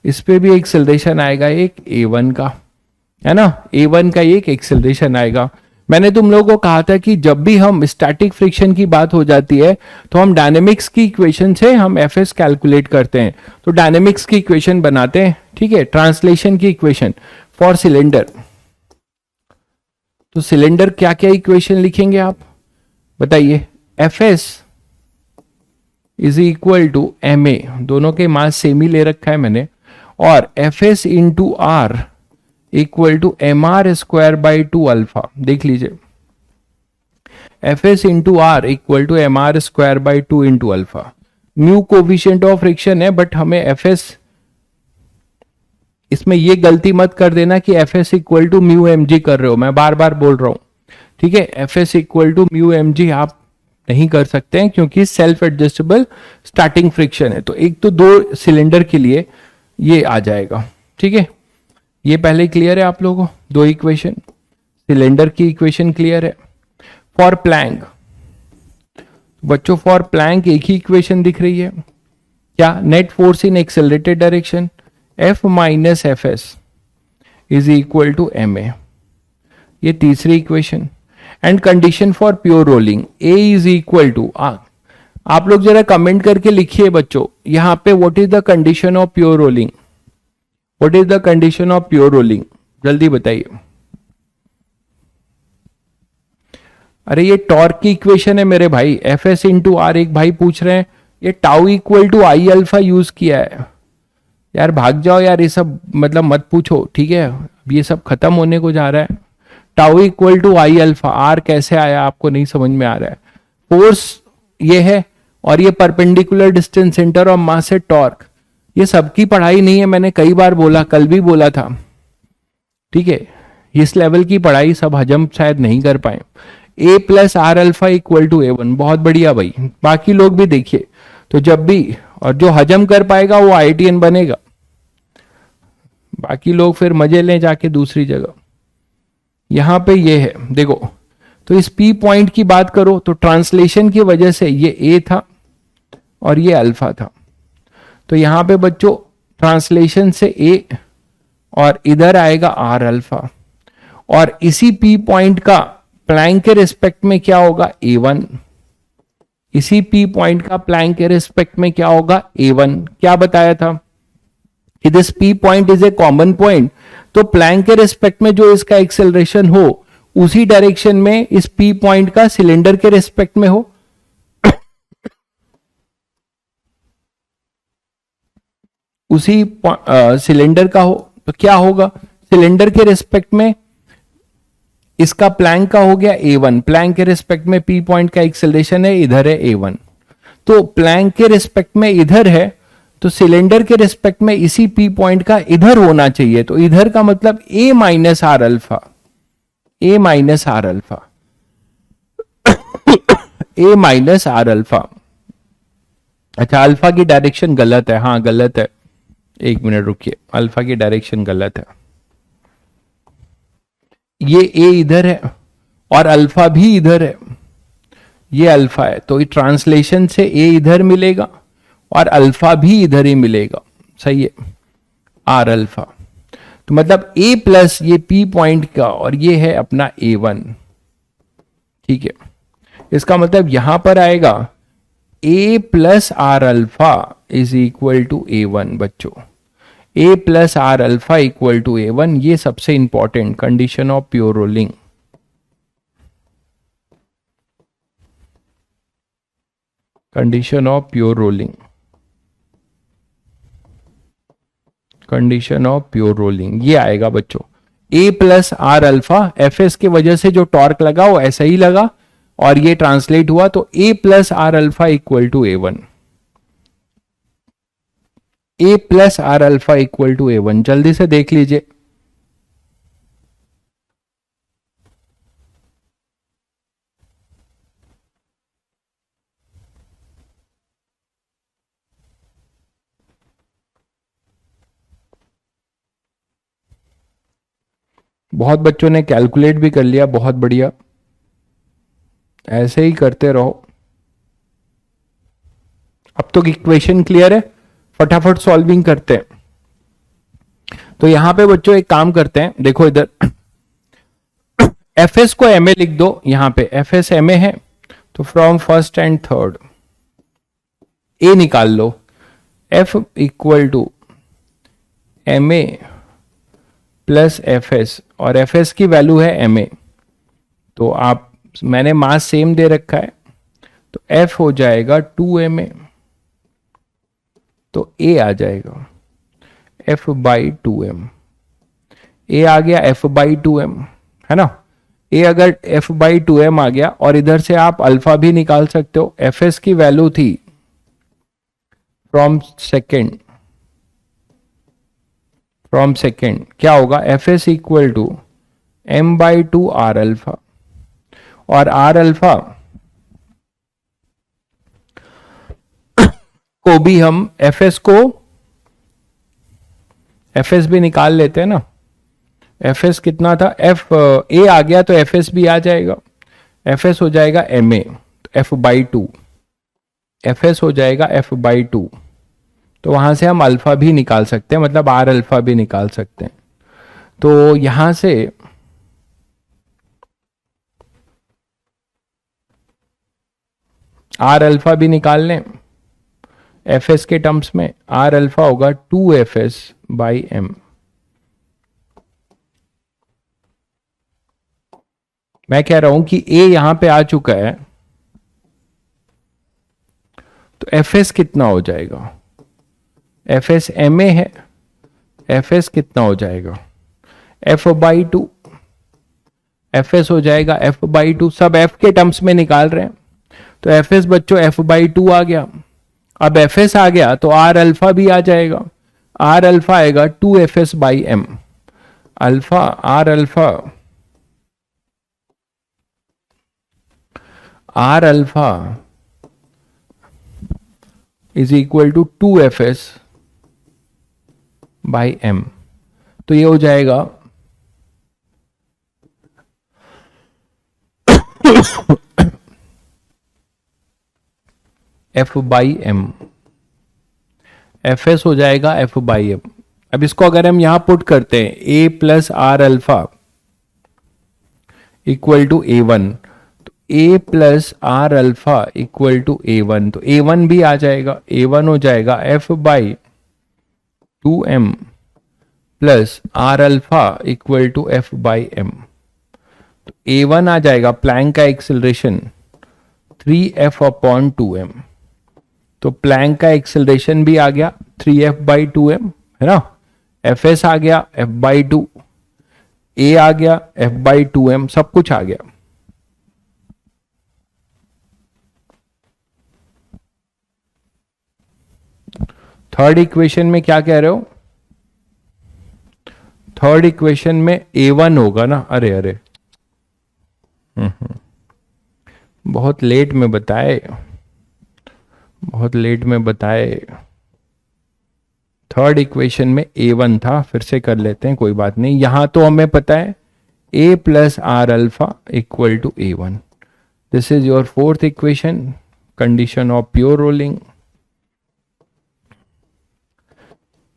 इस पे भी एक्सेलरेशन आएगा एक A1 का, है ना, A1 का एक एक्सेलरेशन आएगा। मैंने तुम लोगों को कहा था कि जब भी हम स्टैटिक फ्रिक्शन की बात हो जाती है तो हम डायनेमिक्स की इक्वेशन से हम Fs कैलकुलेट करते हैं। तो डायनेमिक्स की इक्वेशन बनाते हैं, ठीक है, ट्रांसलेशन की इक्वेशन फॉर सिलेंडर। तो सिलेंडर क्या क्या इक्वेशन लिखेंगे आप बताइए। Fs is equal to ma, दोनों के मास सेम ही ले रखा है मैंने, और Fs into R equal to mr square by 2 alpha. देख लीजिए, Fs into R equal to mr square by 2 into alpha. Mu coefficient of friction है, बट हमें Fs, इसमें ये गलती मत कर देना कि Fs equal to mu mg कर रहे हो, मैं बार बार बोल रहा हूं, ठीक है। Fs equal to mu mg आप नहीं कर सकते हैं क्योंकि सेल्फ एडजस्टेबल स्टार्टिंग फ्रिक्शन है। तो एक तो दो सिलेंडर के लिए ये आ जाएगा, ठीक है। ये पहले क्लियर है आप लोगों को, दो इक्वेशन, सिलेंडर की इक्वेशन क्लियर है। फॉर प्लैंक बच्चों, फॉर प्लैंक एक ही इक्वेशन दिख रही है, क्या, net force in accelerated direction F minus Fs is equal to ma, ये तीसरी equation. And condition for pure rolling A is equal to, आप लोग जरा कमेंट करके लिखिए बच्चों यहां पे, what is the condition of pure rolling, what is the condition of pure rolling, जल्दी बताइए। अरे ये टॉर्क की इक्वेशन है मेरे भाई, Fs इंटू आर। एक भाई पूछ रहे हैं ये tau equal to I alpha use किया है। यार भाग जाओ यार, ये सब मतलब मत पूछो, ठीक है, अब ये सब खत्म होने को जा रहा है। Tau equal to I alpha, R कैसे आया आपको नहीं समझ में आ रहा है। फोर्स ये है और ये परपेंडिकुलर डिस्टेंस सेंटर ऑफ मास से टॉर्क, ये सबकी पढ़ाई नहीं है, मैंने कई बार बोला, कल भी बोला था, ठीक है। इस लेवल की पढ़ाई सब हजम शायद नहीं कर पाए। A plus R alpha equal to A1, बहुत बढ़िया भाई, बाकी लोग भी देखिए। तो जब भी, और जो हजम कर पाएगा वो IITN बनेगा, बाकी लोग फिर मजे लें जाके दूसरी जगह। यहां पे ये है देखो, तो इस P पॉइंट की बात करो तो ट्रांसलेशन की वजह से ये A था और ये अल्फा था। तो यहां पे बच्चों ट्रांसलेशन से A और इधर आएगा R अल्फा, और इसी P पॉइंट का प्लैंक के रिस्पेक्ट में क्या होगा A1, इसी P पॉइंट का प्लैंक के रिस्पेक्ट में क्या होगा A1। क्या बताया था कि this P point is a common point, तो प्लैंक के रिस्पेक्ट में जो इसका एक्सेलरेशन हो उसी डायरेक्शन में इस P पॉइंट का सिलेंडर के रिस्पेक्ट में हो। उसी सिलेंडर का हो तो क्या होगा, सिलेंडर के रिस्पेक्ट में इसका प्लैंक का हो गया A1, प्लैंक के रिस्पेक्ट में P पॉइंट का एक्सेलरेशन है, इधर है A1। तो प्लैंक के रिस्पेक्ट में इधर है, तो सिलेंडर के रिस्पेक्ट में इसी P पॉइंट का इधर होना चाहिए। तो इधर का मतलब A minus R alpha, A minus R alpha, A minus R alpha. अच्छा, अल्फा की डायरेक्शन गलत है, हाँ गलत है, एक मिनट रुकिए, अल्फा की डायरेक्शन गलत है। ये A इधर है और अल्फा भी इधर है, ये अल्फा है, तो ट्रांसलेशन से A इधर मिलेगा और अल्फा भी इधर ही मिलेगा, सही है, आर अल्फा। तो मतलब A प्लस ये P पॉइंट का और ये है अपना A1, ठीक है। इसका मतलब यहां पर आएगा A plus R alpha is equal to A one बच्चों, A plus R alpha equal to A one, ये सबसे important condition of pure rolling. Condition of pure rolling, condition of pure rolling ये आएगा बच्चों, A plus R alpha, F S की वजह से जो टॉर्क लगा वो ऐसा ही लगा और ये ट्रांसलेट हुआ, तो A plus R alpha equal to A one, A plus R alpha equal to A one. जल्दी से देख लीजिए, बहुत बच्चों ने कैलकुलेट भी कर लिया, बहुत बढ़िया, ऐसे ही करते रहो। अब तो इक्वेशन क्लियर है, फटाफट सॉल्विंग करते हैं। तो यहां पे बच्चों एक काम करते हैं, देखो इधर एफ एस को एम ए लिख दो, यहां पे एफ एस एम ए है, तो from first and third A निकाल लो, F equal to M A plus F S, और एफ एस की वैल्यू है एम ए, तो आप, मैंने मास सेम दे रखा है, तो एफ हो जाएगा 2ma, तो ए आ जाएगा एफ बाई 2m, ए आ गया एफ बाई 2m, है ना। ए अगर एफ बाई 2m आ गया, और इधर से आप अल्फा भी निकाल सकते हो, एफ एस की वैल्यू थी फ्रॉम सेकेंड, फ्रॉम सेकेंड क्या होगा, F S equal to M by 2 R alpha, और आर अल्फा को भी हम एफ एस को, एफ एस भी निकाल लेते हैं ना, एफ एस कितना था, एफ ए आ गया तो एफ एस भी आ जाएगा, एफ एस हो जाएगा M A F by 2, F S हो जाएगा एफ बाई 2, तो वहां से हम अल्फा भी निकाल सकते हैं, मतलब आर अल्फा भी निकाल सकते हैं। तो यहां से आर अल्फा भी निकाल लें एफ एस के टर्म्स में, आर अल्फा होगा 2fs बाई एम। मैं कह रहा हूं कि ए यहां पे आ चुका है, तो एफ एस कितना हो जाएगा, एफ एस एम ए है, एफ एस कितना हो जाएगा एफ बाई 2, एफ एस हो जाएगा एफ बाई 2, सब एफ के टर्म्स में निकाल रहे हैं, तो एफ एस बच्चों एफ बाई 2 आ गया। अब एफ एस आ गया तो आर अल्फा भी आ जाएगा, आर अल्फा आएगा 2fs by M, alpha R alpha, R alpha is equal to 2fs by M, तो ये हो जाएगा F by M, F S हो जाएगा एफ बाई एम। अब इसको अगर हम यहां पुट करते हैं A plus R alpha equal to A one, तो A plus R alpha equal to A one, तो ए वन भी आ जाएगा, ए वन हो जाएगा F by 2m plus R alpha equal to F by M, तो A one आ जाएगा Planck का acceleration 3f upon 2m, तो प्लैंक का एक्सेलरेशन भी आ गया 3f बाई 2m, है ना। एफ एस आ गया f बाई 2, ए आ गया f बाई 2m, सब कुछ आ गया। थर्ड इक्वेशन में क्या कह रहे हो, थर्ड इक्वेशन में a1 होगा ना, अरे अरे बहुत लेट में बताए, बहुत लेट में बताए। थर्ड इक्वेशन में a1 था, फिर से कर लेते हैं, कोई बात नहीं। यहां तो हमें पता है a plus R alpha equal to a1, this is your fourth equation, condition of pure rolling,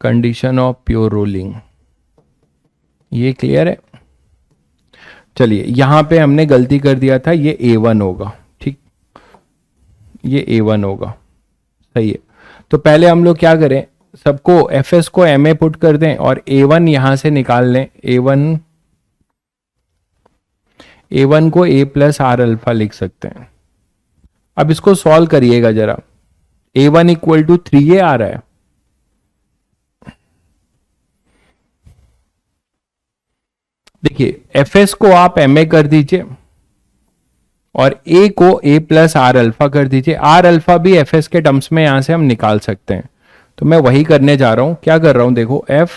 condition of pure rolling, ये क्लियर है। चलिए यहां पे हमने गलती कर दिया था, ये a1 होगा, ठीक, ये A1 होगा। सही है। तो पहले हम लोग क्या करें, सबको Fs को Ma पुट कर दें और A1 यहां से निकाल लें। A1 को A प्लस आर अल्फा लिख सकते हैं। अब इसको सॉल्व करिएगा जरा। A1 इक्वल टू 3A आ रहा है। देखिए Fs को आप Ma कर दीजिए और A को A प्लस आर अल्फा कर दीजिए। आर अल्फा भी Fs के टर्म्स में यहां से हम निकाल सकते हैं, तो मैं वही करने जा रहा हूं। क्या कर रहा हूं, देखो F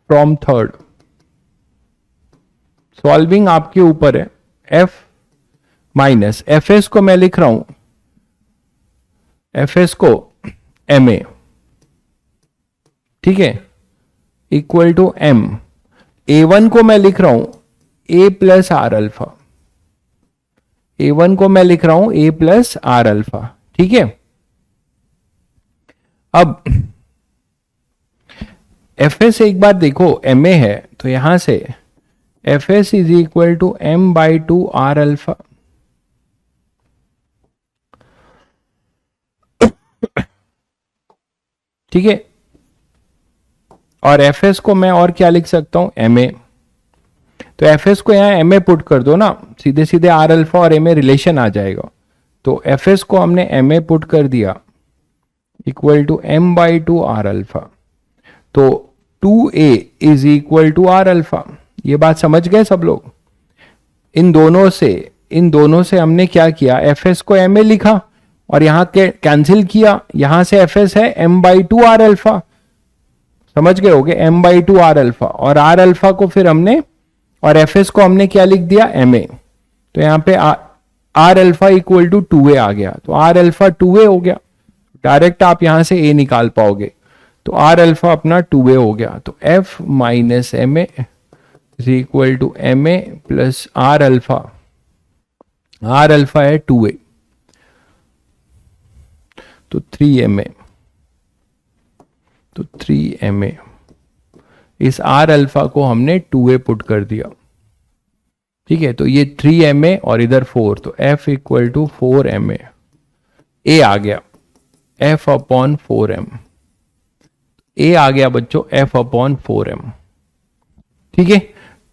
फ्रॉम थर्ड, सॉल्विंग आपके ऊपर है। F माइनस Fs को मैं लिख रहा हूं, Fs को Ma, ठीक है, इक्वल टू M। A1 को मैं लिख रहा हूं A plus R alpha, A1 को मैं लिख रहा हूं A प्लस आर अल्फा, ठीक है। अब Fs एक बार देखो Ma है, तो यहां से Fs is equal to M/2 R alpha. ठीक है, और Fs को मैं और क्या लिख सकता हूं, Ma। तो Fs को यहां Ma पुट कर दो ना, सीधे सीधे आर अल्फा और Ma रिलेशन आ जाएगा। तो Fs को हमने Ma पुट कर दिया equal to M/2 R alpha. तो 2A is equal to are alpha. ये बात समझ गए सब लोग। इन दोनों से हमने क्या किया, Fs को Ma लिखा और यहां के कैंसिल किया, यहां से Fs है M/2 आर अल्फा। समझ गए होगे, M/2 आर अल्फा, और आर अल्फा को फिर हमने, और Fs को हमने क्या लिख दिया, Ma। तो यहां पे R alpha equal to 2A आ गया, तो आर अल्फा 2A हो गया। डायरेक्ट आप यहां से A निकाल पाओगे, तो आर अल्फा अपना 2A हो गया। तो F minus Ma is equal to Ma plus R alpha. R alpha है 2A, तो 3Ma, तो 3Ma। इस आर अल्फा को हमने 2A पुट कर दिया, ठीक है। तो ये 3Ma और इधर 4, तो F equal to 4Ma। A आ गया F अपॉन 4M। A आ गया बच्चों F अपॉन 4M, ठीक है।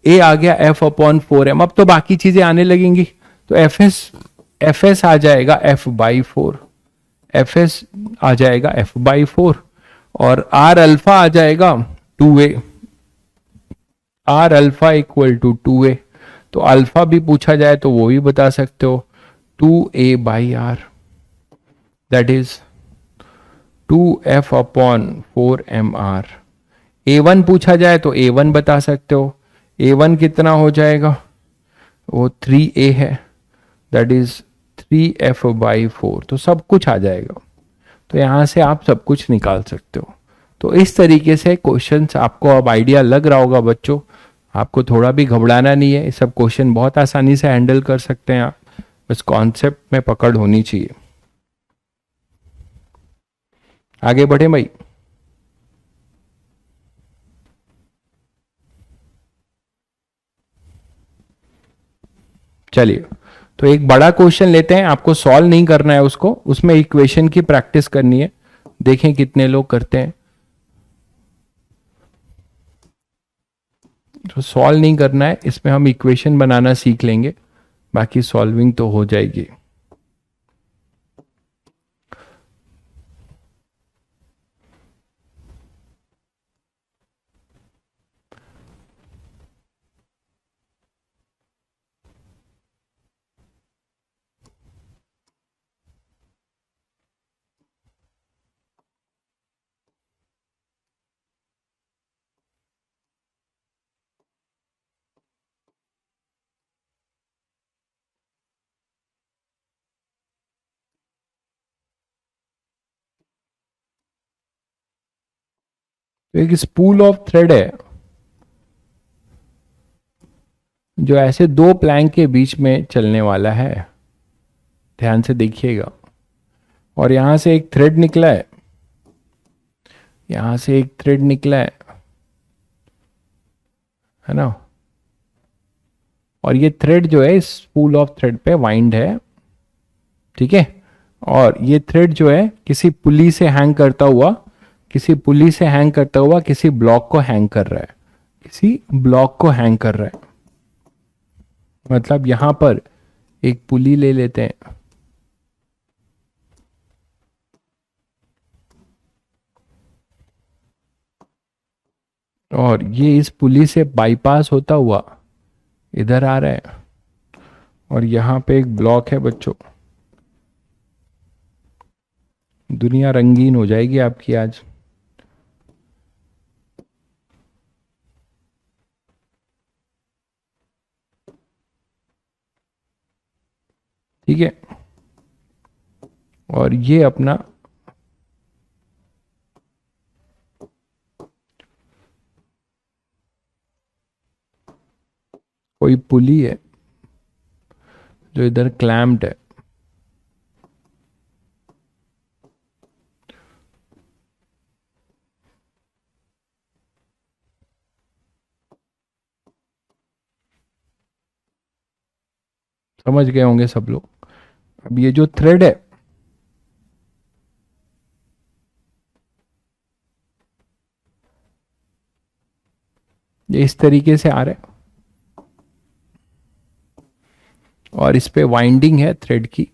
A आ गया F अपॉन 4M। अब तो बाकी चीजें आने लगेंगी। तो Fs आ जाएगा F/4, Fs आ जाएगा F/4, और आर अल्फा आ जाएगा 2A। R alpha equal to 2A। तो अल्फा भी पूछा जाए तो वो भी बता सकते हो, 2A/r, that is 2F upon 4mr। A1 पूछा जाए तो A1 बता सकते हो। A1 कितना हो जाएगा, वो 3A है, दैट इज 3F/4। तो सब कुछ आ जाएगा। तो यहां से आप सब कुछ निकाल सकते हो। तो इस तरीके से क्वेश्चंस आपको अब आइडिया लग रहा होगा बच्चों। आपको थोड़ा भी घबराना नहीं है, ये सब क्वेश्चन बहुत आसानी से हैंडल कर सकते हैं आप, बस कॉन्सेप्ट में पकड़ होनी चाहिए। आगे बढ़े भाई। चलिए, तो एक बड़ा क्वेश्चन लेते हैं। आपको सॉल्व नहीं करना है उसको, उसमें इक्वेशन की प्रैक्टिस करनी है। देखें कितने लोग करते हैं। तो सॉल्व नहीं करना है, इसमें हम इक्वेशन बनाना सीख लेंगे, बाकी सॉल्विंग तो हो जाएगी। तो एक स्पूल ऑफ थ्रेड है जो ऐसे दो प्लैंक के बीच में चलने वाला है। ध्यान से देखिएगा। और यहां से एक थ्रेड निकला है, यहां से एक थ्रेड निकला है ना। और ये थ्रेड जो है इस स्पूल ऑफ थ्रेड पे वाइंड है, ठीक है। और ये थ्रेड जो है किसी पुली से हैंग करता हुआ, किसी पुली से हैंग करता हुआ किसी ब्लॉक को हैंग कर रहा है, किसी ब्लॉक को हैंग कर रहा है। मतलब यहां पर एक पुली ले लेते हैं, और ये इस पुली से बाईपास होता हुआ इधर आ रहा है, और यहां पे एक ब्लॉक है बच्चों। दुनिया रंगीन हो जाएगी आपकी आज। ठीक है, और ये अपना कोई पुली है जो इधर क्लैम्प्ड है। समझ गए होंगे सब लोग। अब ये जो थ्रेड है, ये इस तरीके से आ रहा है, और इस पे वाइंडिंग है थ्रेड की।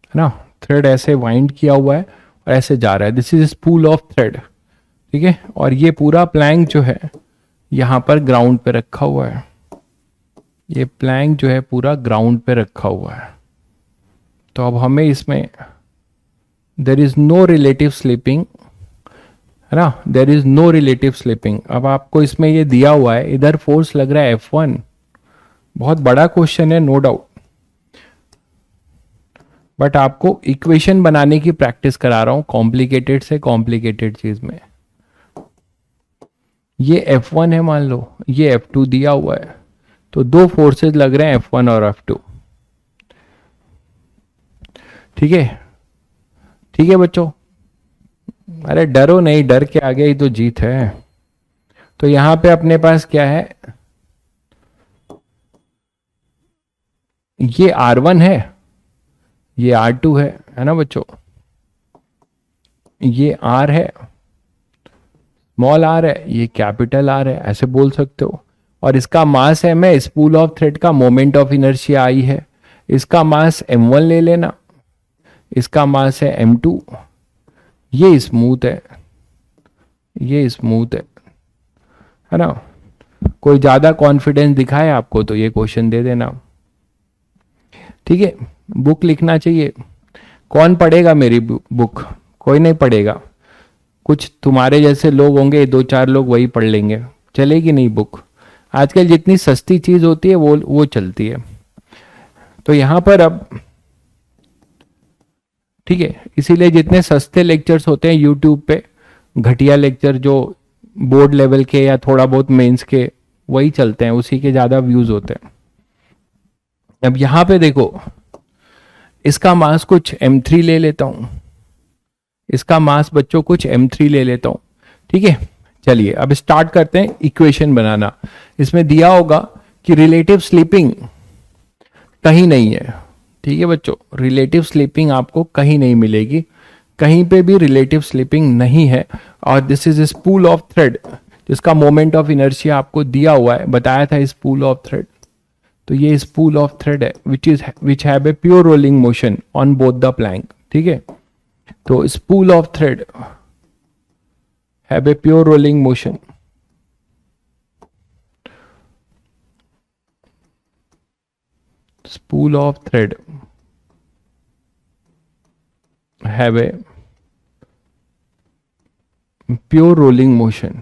है ना, थ्रेड ऐसे वाइंड किया हुआ है और ऐसे जा रहा है। This is spool of thread, ठीक है। और ये पूरा प्लैंक जो है यहां पर ग्राउंड पे रखा हुआ है। ये प्लैंक जो है पूरा ग्राउंड पे रखा हुआ है। तो अब हमें इसमें there is no relative slipping, है ना, there is no relative slipping. अब आपको इसमें ये दिया हुआ है, इधर फोर्स लग रहा है F1। बहुत बड़ा क्वेश्चन है, नो डाउट, बट आपको इक्वेशन बनाने की प्रैक्टिस करा रहा हूं कॉम्प्लिकेटेड से कॉम्प्लिकेटेड चीज में। ये F1 है मान लो, ये F2 दिया हुआ है, तो दो फोर्सेस लग रहे हैं F1 और F2। ठीक है, ठीक है बच्चों, अरे डरो नहीं, डर के आगे ही तो जीत है। तो यहां पे अपने पास क्या है, ये R1 है, ये R2 है ना बच्चों, ये R है, स्मॉल r है, ये कैपिटल R है, ऐसे बोल सकते हो। और इसका मास है, मैं स्पूल ऑफ थ्रेड का मोमेंट ऑफ इनर्शिया I है, इसका मास m1 ले लेना, इसका मास है m2। ये स्मूथ है, ये स्मूथ है ना। कोई ज्यादा कॉन्फिडेंस दिखाए आपको तो ये क्वेश्चन दे देना, ठीक है। बुक लिखना चाहिए। कौन पढ़ेगा मेरी बुक? कोई नहीं पढ़ेगा। कुछ तुम्हारे जैसे लोग होंगे, दो चार लोग, वही पढ़ लेंगे। चलेगी नहीं बुक। आजकल जितनी सस्ती चीज होती है वो चलती है। तो यहां पर अब ठीक है, इसीलिए जितने सस्ते लेक्चर्स होते हैं यूट्यूब पे, घटिया लेक्चर जो बोर्ड लेवल के या थोड़ा बहुत मेंस के, वही चलते हैं, उसी के ज्यादा व्यूज होते हैं। अब यहां पे देखो, इसका मास कुछ m3 ले लेता हूं, इसका मास बच्चों कुछ m3 ले लेता हूं, ठीक है। चलिए अब स्टार्ट करते हैं इक्वेशन बनाना। इसमें दिया होगा कि रिलेटिव स्लीपिंग कहीं नहीं है, ठीक है बच्चों, रिलेटिव स्लीपिंग आपको कहीं नहीं मिलेगी, कहीं पे भी रिलेटिव स्लीपिंग नहीं है। और this is spool of thread, जिसका मोमेंट ऑफ इनर्शिया आपको दिया हुआ है, बताया था स्पूल ऑफ थ्रेड। तो ये स्पूल ऑफ थ्रेड है which have a pure rolling motion on both the plank, ठीक है। तो spool of thread have a pure rolling motion, spool of thread have a pure rolling motion,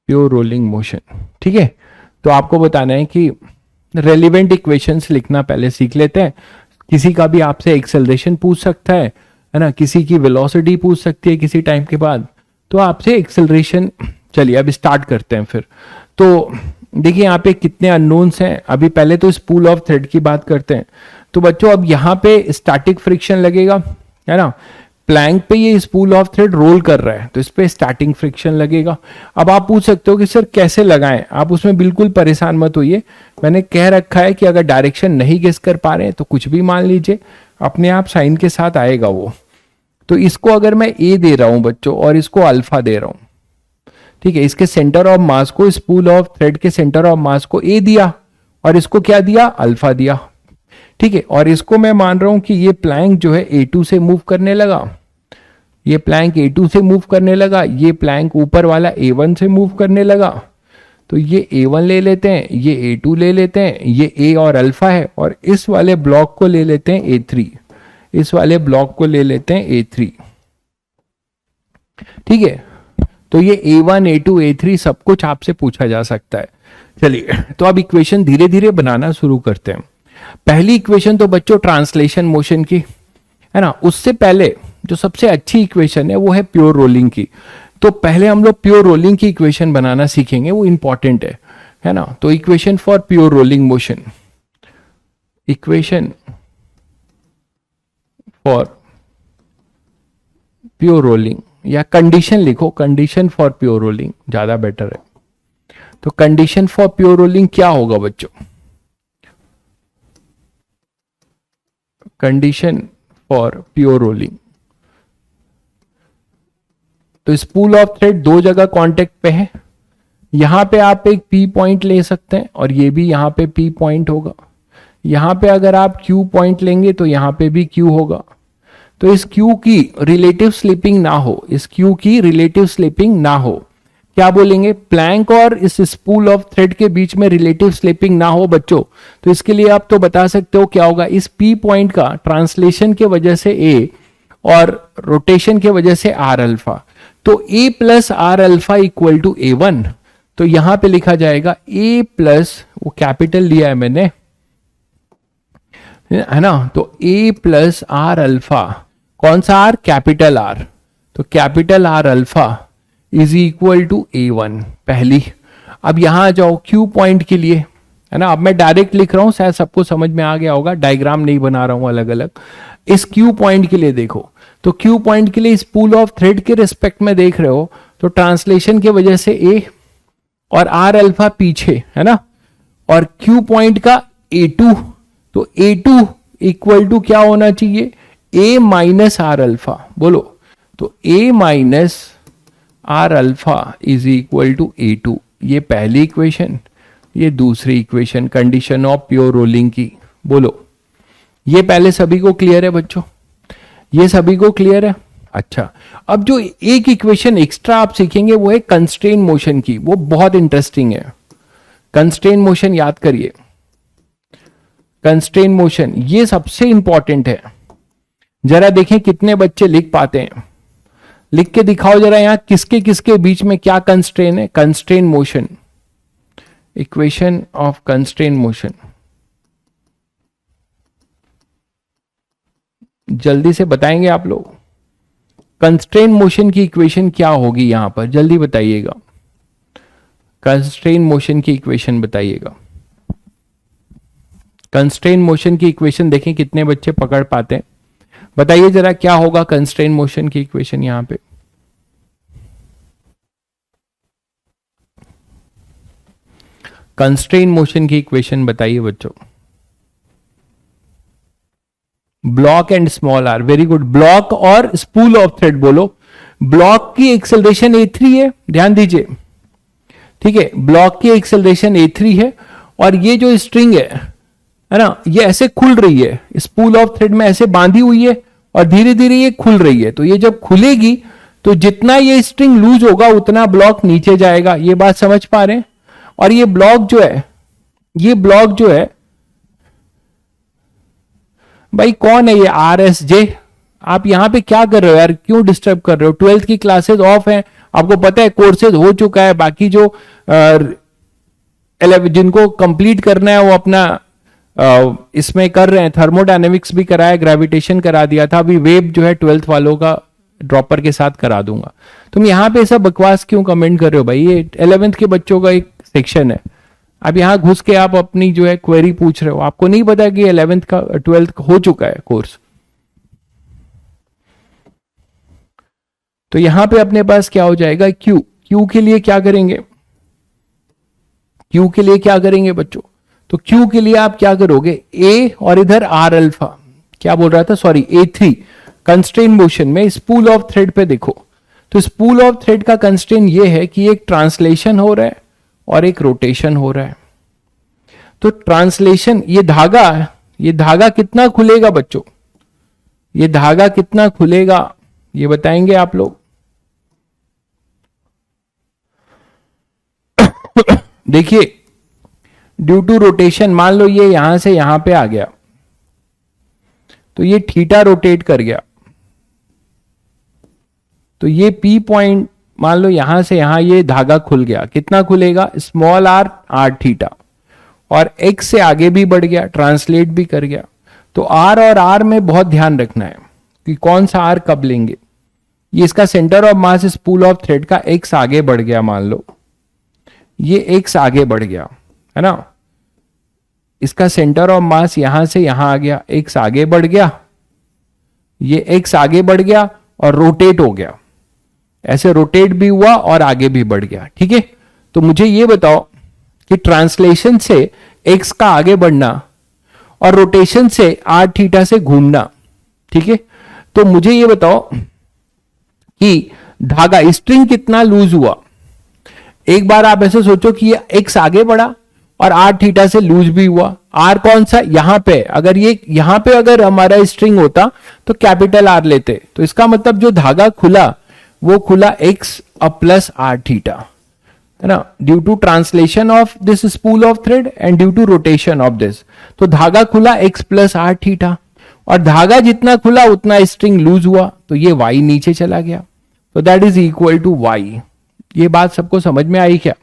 pure rolling motion, ठीक है। तो आपको बताना है कि रेलिवेंट इक्वेशंस लिखना पहले सीख लेते हैं। किसी का भी आपसे एक्सेलरेशन पूछ सकता है ना, किसी की वेलोसिटी पूछ सकती है किसी टाइम के बाद, तो आपसे एक्सेलरेशन। चलिए अब स्टार्ट करते हैं फिर। तो देखिए यहाँ पे कितने अननोन्स हैं। अभी पहले तो स्पूल ऑफ थ्रेड की बात करते हैं। तो बच्चों अब यहाँ पे स्टैटिक फ्रिक्शन लगेगा, है ना, प्लैंक पे ये स्पूल ऑफ थ्रेड रोल कर रहा है तो इस पे स्टार्टिंग फ्रिक्शन लगेगा। अब आप पूछ सकते हो कि सर कैसे लगाएं, आप उसमें बिल्कुल परेशान मत होइए, मैंने कह रखा है कि अगर डायरेक्शन नहीं गेस कर पा रहे हैं तो कुछ भी मान लीजिए, अपने आप साइन के साथ आएगा वो। तो इसको अगर मैं ए दे रहा हूं बच्चों और इसको अल्फा दे रहा हूं, ठीक है, इसके सेंटर ऑफ मास को, स्पूल ऑफ थ्रेड के सेंटर ऑफ मास को ए दिया और इसको क्या दिया, अल्फा दिया, ठीक है। और इसको मैं मान रहा हूं कि ये प्लैंक जो है A2 से मूव करने लगा, ये प्लैंक A2 से मूव करने लगा, ये प्लैंक ऊपर वाला A1 से मूव करने लगा। तो ये A1 ले लेते हैं, ये A2 ले लेते हैं, ये A और अल्फा है, और इस वाले ब्लॉक को ले लेते हैं A3, इस वाले ब्लॉक को ले लेते हैं A3, ठीक है। तो ये A1, A2, A3 सब कुछ आपसे पूछा जा सकता है। चलिए, तो अब इक्वेशन धीरे धीरे बनाना शुरू करते हैं। पहली इक्वेशन तो बच्चों ट्रांसलेशन मोशन की है ना, उससे पहले जो सबसे अच्छी इक्वेशन है वो है प्योर रोलिंग की। तो पहले हम लोग प्योर रोलिंग की इक्वेशन बनाना सीखेंगे, वो इंपॉर्टेंट है ना। तो equation for pure rolling motion, equation for pure rolling, या कंडीशन लिखो, कंडीशन फॉर प्योर रोलिंग ज्यादा बेटर है। तो कंडीशन फॉर प्योर रोलिंग क्या होगा बच्चों, कंडीशन फॉर प्योर रोलिंग, तो स्पूल ऑफ थ्रेड दो जगह कांटेक्ट पे है, यहां पे आप एक P पॉइंट ले सकते हैं और ये भी यहां पे P पॉइंट होगा। यहां पे अगर आप Q पॉइंट लेंगे तो यहां पे भी Q होगा। तो इस Q की रिलेटिव स्लिपिंग ना हो, इस Q की रिलेटिव स्लिपिंग ना हो, क्या बोलेंगे, प्लैंक और इस स्पूल ऑफ थ्रेड के बीच में रिलेटिव स्लिपिंग ना हो बच्चों। तो इसके लिए आप तो बता सकते हो क्या होगा, इस P पॉइंट का ट्रांसलेशन के वजह से A और रोटेशन के वजह से R अल्फा, तो A plus R alpha equal to A1। तो यहां पे लिखा जाएगा A प्लस, वो कैपिटल लिया है मैंने, है ना, तो A प्लस आर अल्फा, कौन सा R, कैपिटल R, तो capital R alpha is equal to A1 पहली। अब यहां आ जाओ Q पॉइंट के लिए, है ना, अब मैं डायरेक्ट लिख रहा हूं, शायद सबको समझ में आ गया होगा, डायग्राम नहीं बना रहा हूं अलग अलग। इस Q पॉइंट के लिए देखो, तो Q पॉइंट के लिए स्पूल ऑफ थ्रेड के रिस्पेक्ट में देख रहे हो, तो ट्रांसलेशन की वजह से A और R अल्फा पीछे, है ना, और Q पॉइंट का A2, तो A2 इक्वल टू क्या होना चाहिए, A माइनस आर अल्फा, बोलो, तो A minus R alpha is equal to A2। ये पहली इक्वेशन, ये दूसरी equation condition of pure rolling की, बोलो। ये पहले सभी को क्लियर है बच्चों, ये सभी को क्लियर है। अच्छा, अब जो एक इक्वेशन एक्स्ट्रा आप सीखेंगे वो है कंस्ट्रेन मोशन की, वो बहुत इंटरेस्टिंग है। कंस्ट्रेन मोशन याद करिए, कंस्ट्रेन मोशन ये सबसे इंपॉर्टेंट है। जरा देखें कितने बच्चे लिख पाते हैं, लिख के दिखाओ जरा, यहां किसके किसके बीच में क्या कंस्ट्रेन है। Constraint motion, equation of constraint motion, जल्दी से बताएंगे आप लोग, कंस्ट्रेन मोशन की इक्वेशन क्या होगी यहां पर, जल्दी बताइएगा, कंस्ट्रेन मोशन की इक्वेशन बताइएगा। कंस्ट्रेन मोशन की इक्वेशन देखें कितने बच्चे पकड़ पाते हैं, बताइए जरा क्या होगा कंस्ट्रेन मोशन की इक्वेशन यहां पे। कंस्ट्रेन मोशन की इक्वेशन बताइए बच्चों। Block and small R, very good, block और स्पूल ऑफ थ्रेड बोलो। ब्लॉक की एक्सेलरेशन A3 है, ध्यान दीजिए, ठीक है, ब्लॉक की एक्सेलरेशन A3 है, और ये जो स्ट्रिंग है ना, ये ऐसे खुल रही है, स्पूल ऑफ थ्रेड में ऐसे बांधी हुई है और धीरे धीरे ये खुल रही है। तो ये जब खुलेगी तो जितना ये स्ट्रिंग लूज होगा उतना ब्लॉक नीचे जाएगा, ये बात समझ पा रहे हैं। और ये ब्लॉक जो है, ये ब्लॉक जो है भाई कौन है, ये RSJ, आप यहां पे क्या कर रहे हो यार, क्यों डिस्टर्ब कर रहे हो, 12th की क्लासेस ऑफ हैं, आपको पता है कोर्सेज हो चुका है, बाकी जो जिनको कंप्लीट करना है वो अपना इसमें कर रहे हैं, थर्मोडायनेमिक्स भी कराया, ग्रेविटेशन करा दिया था, अभी वेब जो है 12th वालों का ड्रॉपर के साथ करा दूंगा। तुम यहां पे ऐसा बकवास क्यों कमेंट कर रहे हो भाई, ये 11th के बच्चों का एक सेक्शन है, अब यहां घुस के आप अपनी जो है क्वेरी पूछ रहे हो, आपको नहीं पता कि 11th का 12th का हो चुका है कोर्स। तो यहां पे अपने पास क्या हो जाएगा, क्यू। क्यू के लिए क्या करेंगे, क्यू के लिए क्या करेंगे बच्चों, तो क्यू के लिए आप क्या करोगे, ए और इधर आर अल्फा, क्या बोल रहा था, सॉरी A3 कंस्ट्रेन मोशन में स्पूल ऑफ थ्रेड पे देखो, तो स्पूल ऑफ थ्रेड का कंस्ट्रेन ये है कि एक ट्रांसलेशन हो रहा है और एक रोटेशन हो रहा है। तो ट्रांसलेशन, ये धागा कितना खुलेगा बच्चों, ये धागा कितना खुलेगा ये बताएंगे आप लोग। देखिए ड्यू टू रोटेशन, मान लो ये यहां से यहां पे आ गया, तो ये थीटा रोटेट कर गया, तो ये P पॉइंट मान लो यहां से यहां ये धागा खुल गया, कितना खुलेगा, स्मॉल r r थीटा, और x से आगे भी बढ़ गया, ट्रांसलेट भी कर गया। तो r और r में बहुत ध्यान रखना है कि कौन सा r कब लेंगे। ये इसका centre of mass spool of thread का x आगे बढ़ गया, मान लो ये x आगे बढ़ गया है ना, इसका सेंटर ऑफ मास यहां से यहां आ गया, x आगे बढ़ गया, ये x आगे बढ़ गया और रोटेट हो गया, ऐसे रोटेट भी हुआ और आगे भी बढ़ गया। ठीक है, तो मुझे ये बताओ कि ट्रांसलेशन से x का आगे बढ़ना और रोटेशन से r थीटा से घूमना, ठीक है, तो मुझे ये बताओ कि धागा स्ट्रिंग कितना लूज हुआ। एक बार आप ऐसे सोचो कि ये x आगे बढ़ा और r थीटा से लूज भी हुआ, r कौन सा, यहां पे, अगर ये यहां पे अगर हमारा स्ट्रिंग होता तो कैपिटल R लेते, तो इसका मतलब जो धागा खुला वो खुला x प्लस r थीटा, है ना, due to translation of this spool of thread and due to rotation of this. तो धागा खुला x प्लस r थीटा, और धागा जितना खुला उतना स्ट्रिंग लूज हुआ, तो ये y नीचे चला गया, तो that is equal to y। ये बात सबको समझ में आई क्या?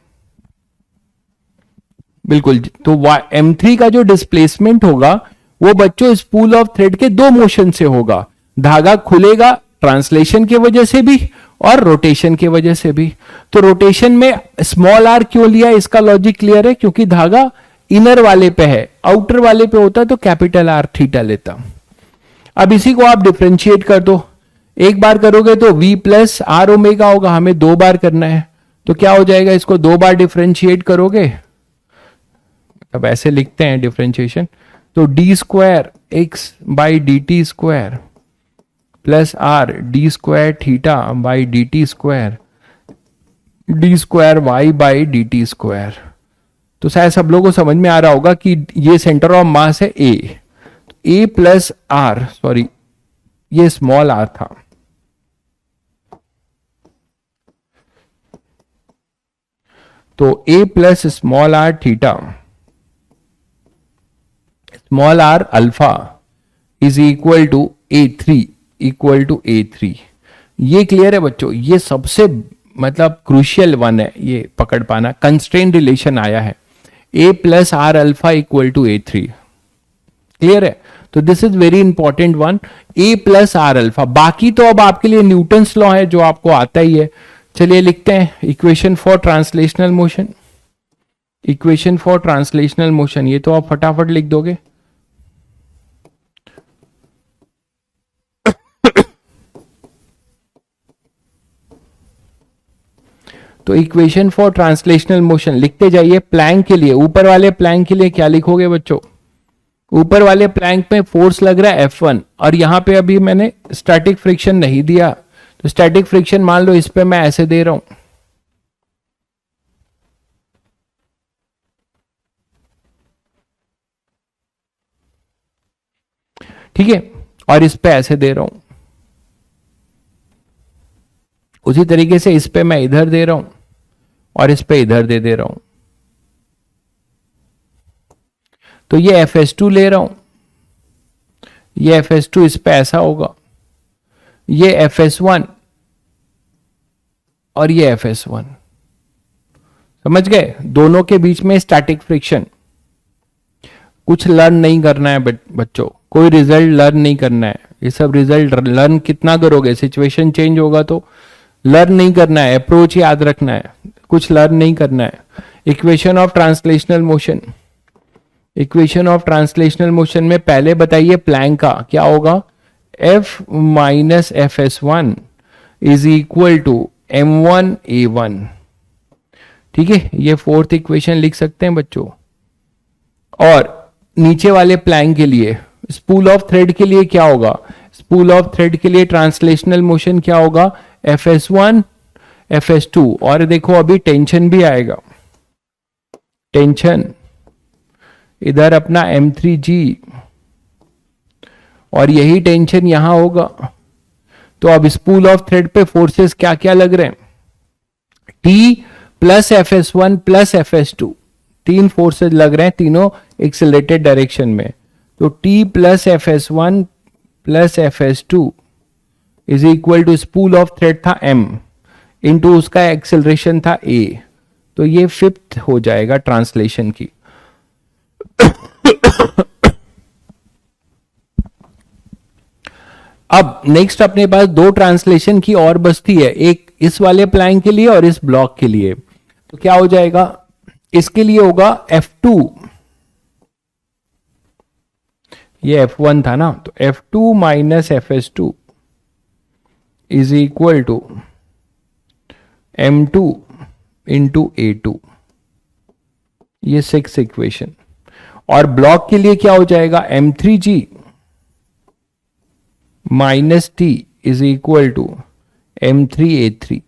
बिल्कुल। तो M3 का जो डिस्प्लेसमेंट होगा वो बच्चों स्पूल ऑफ थ्रेड के दो मोशन से होगा, धागा खुलेगा ट्रांसलेशन की वजह से भी और रोटेशन की वजह से भी। तो रोटेशन में स्मॉल r क्यों लिया, इसका लॉजिक क्लियर है, क्योंकि धागा इनर वाले पे है, आउटर वाले पे होता तो कैपिटल R थीटा लेता। अब इसी को आप डिफरेंशिएट कर दो, एक बार करोगे तो v प्लस आर ओमेगा होगा, हमें दो बार करना है, तो क्या हो जाएगा, इसको दो बार डिफरेंशिएट करोगे, अब ऐसे लिखते हैं डिफरेंशिएशन, तो D square X by D T square plus R D square theta by D T square D square Y by D T square. तो शायद सब लोगों को समझ में आ रहा होगा कि ये सेंटर ऑफ मास है ए प्लस आर, सॉरी ये स्मॉल आर था, तो A plus small R theta small R alpha is equal to A3 equal to A3। ये क्लियर है बच्चों, ये सबसे मतलब क्रूशियल वन है, ये पकड़ पाना, कंस्ट्रेन रिलेशन आया है A plus R alpha equal to A3, clear है। तो this is very important one, A plus R alpha. बाकी तो अब आपके लिए न्यूटन्स लॉ है जो आपको आता ही है। चलिए लिखते हैं equation for translational motion, equation for translational motion, ये तो आप फटाफट लिख दोगे। तो इक्वेशन फॉर ट्रांसलेशनल मोशन लिखते जाइए। प्लैंक के लिए, ऊपर वाले प्लैंक के लिए क्या लिखोगे बच्चों, ऊपर वाले प्लैंक में फोर्स लग रहा है F1 और यहां पे अभी मैंने स्टैटिक फ्रिक्शन नहीं दिया, तो स्टैटिक फ्रिक्शन मान लो इस पे मैं ऐसे दे रहा हूं, ठीक है, और इस पे ऐसे दे रहा हूं, उसी तरीके से इस पे मैं इधर दे रहा हूं और इस पे इधर दे रहा हूं। तो ये FS2 ले रहा हूं, ये FS2 इस पे ऐसा होगा, ये FS1 और ये FS1, समझ गए, दोनों के बीच में स्टैटिक फ्रिक्शन। कुछ लर्न नहीं करना है बच्चों, कोई रिजल्ट लर्न नहीं करना है, ये सब रिजल्ट लर्न कितना करोगे, सिचुएशन चेंज होगा तो लर्न नहीं करना है, अप्रोच याद रखना है, कुछ लर्न नहीं करना है। Equation of translational motion, equation of translational motion में पहले बताइए प्लैंक का क्या होगा, F minus FS1 is equal to m1a1। ठीक है, ये फोर्थ इक्वेशन लिख सकते हैं बच्चों। और नीचे वाले प्लैंक के लिए, स्पूल ऑफ थ्रेड के लिए क्या होगा? स्पूल ऑफ थ्रेड के लिए ट्रांसलेशनल मोशन क्या होगा? Fs1 Fs2। और देखो अभी टेंशन भी आएगा, टेंशन इधर अपना m3g, और यही टेंशन यहां होगा। तो अब स्पूल ऑफ थ्रेड पे फोर्सेस क्या क्या लग रहे हैं? T plus Fs1 plus Fs2, तीन फोर्सेस लग रहे हैं, तीनों एक्सेलरेटेड डायरेक्शन में। तो T plus Fs1 plus Fs2 is equal to spool of thread था m इंटू उसका एक्सेलरेशन था a। तो ये फिफ्थ हो जाएगा ट्रांसलेशन की। अब नेक्स्ट अपने पास दो ट्रांसलेशन की और बचती है, एक इस वाले प्लैंक के लिए और इस ब्लॉक के लिए। तो क्या हो जाएगा? इसके लिए होगा F2, ये F1 था ना, तो F2 minus Fs2 is equal to M2 into A2। ये सिक्स इक्वेशन। और ब्लॉक के लिए क्या हो जाएगा? M3G minus T is equal to M3A3।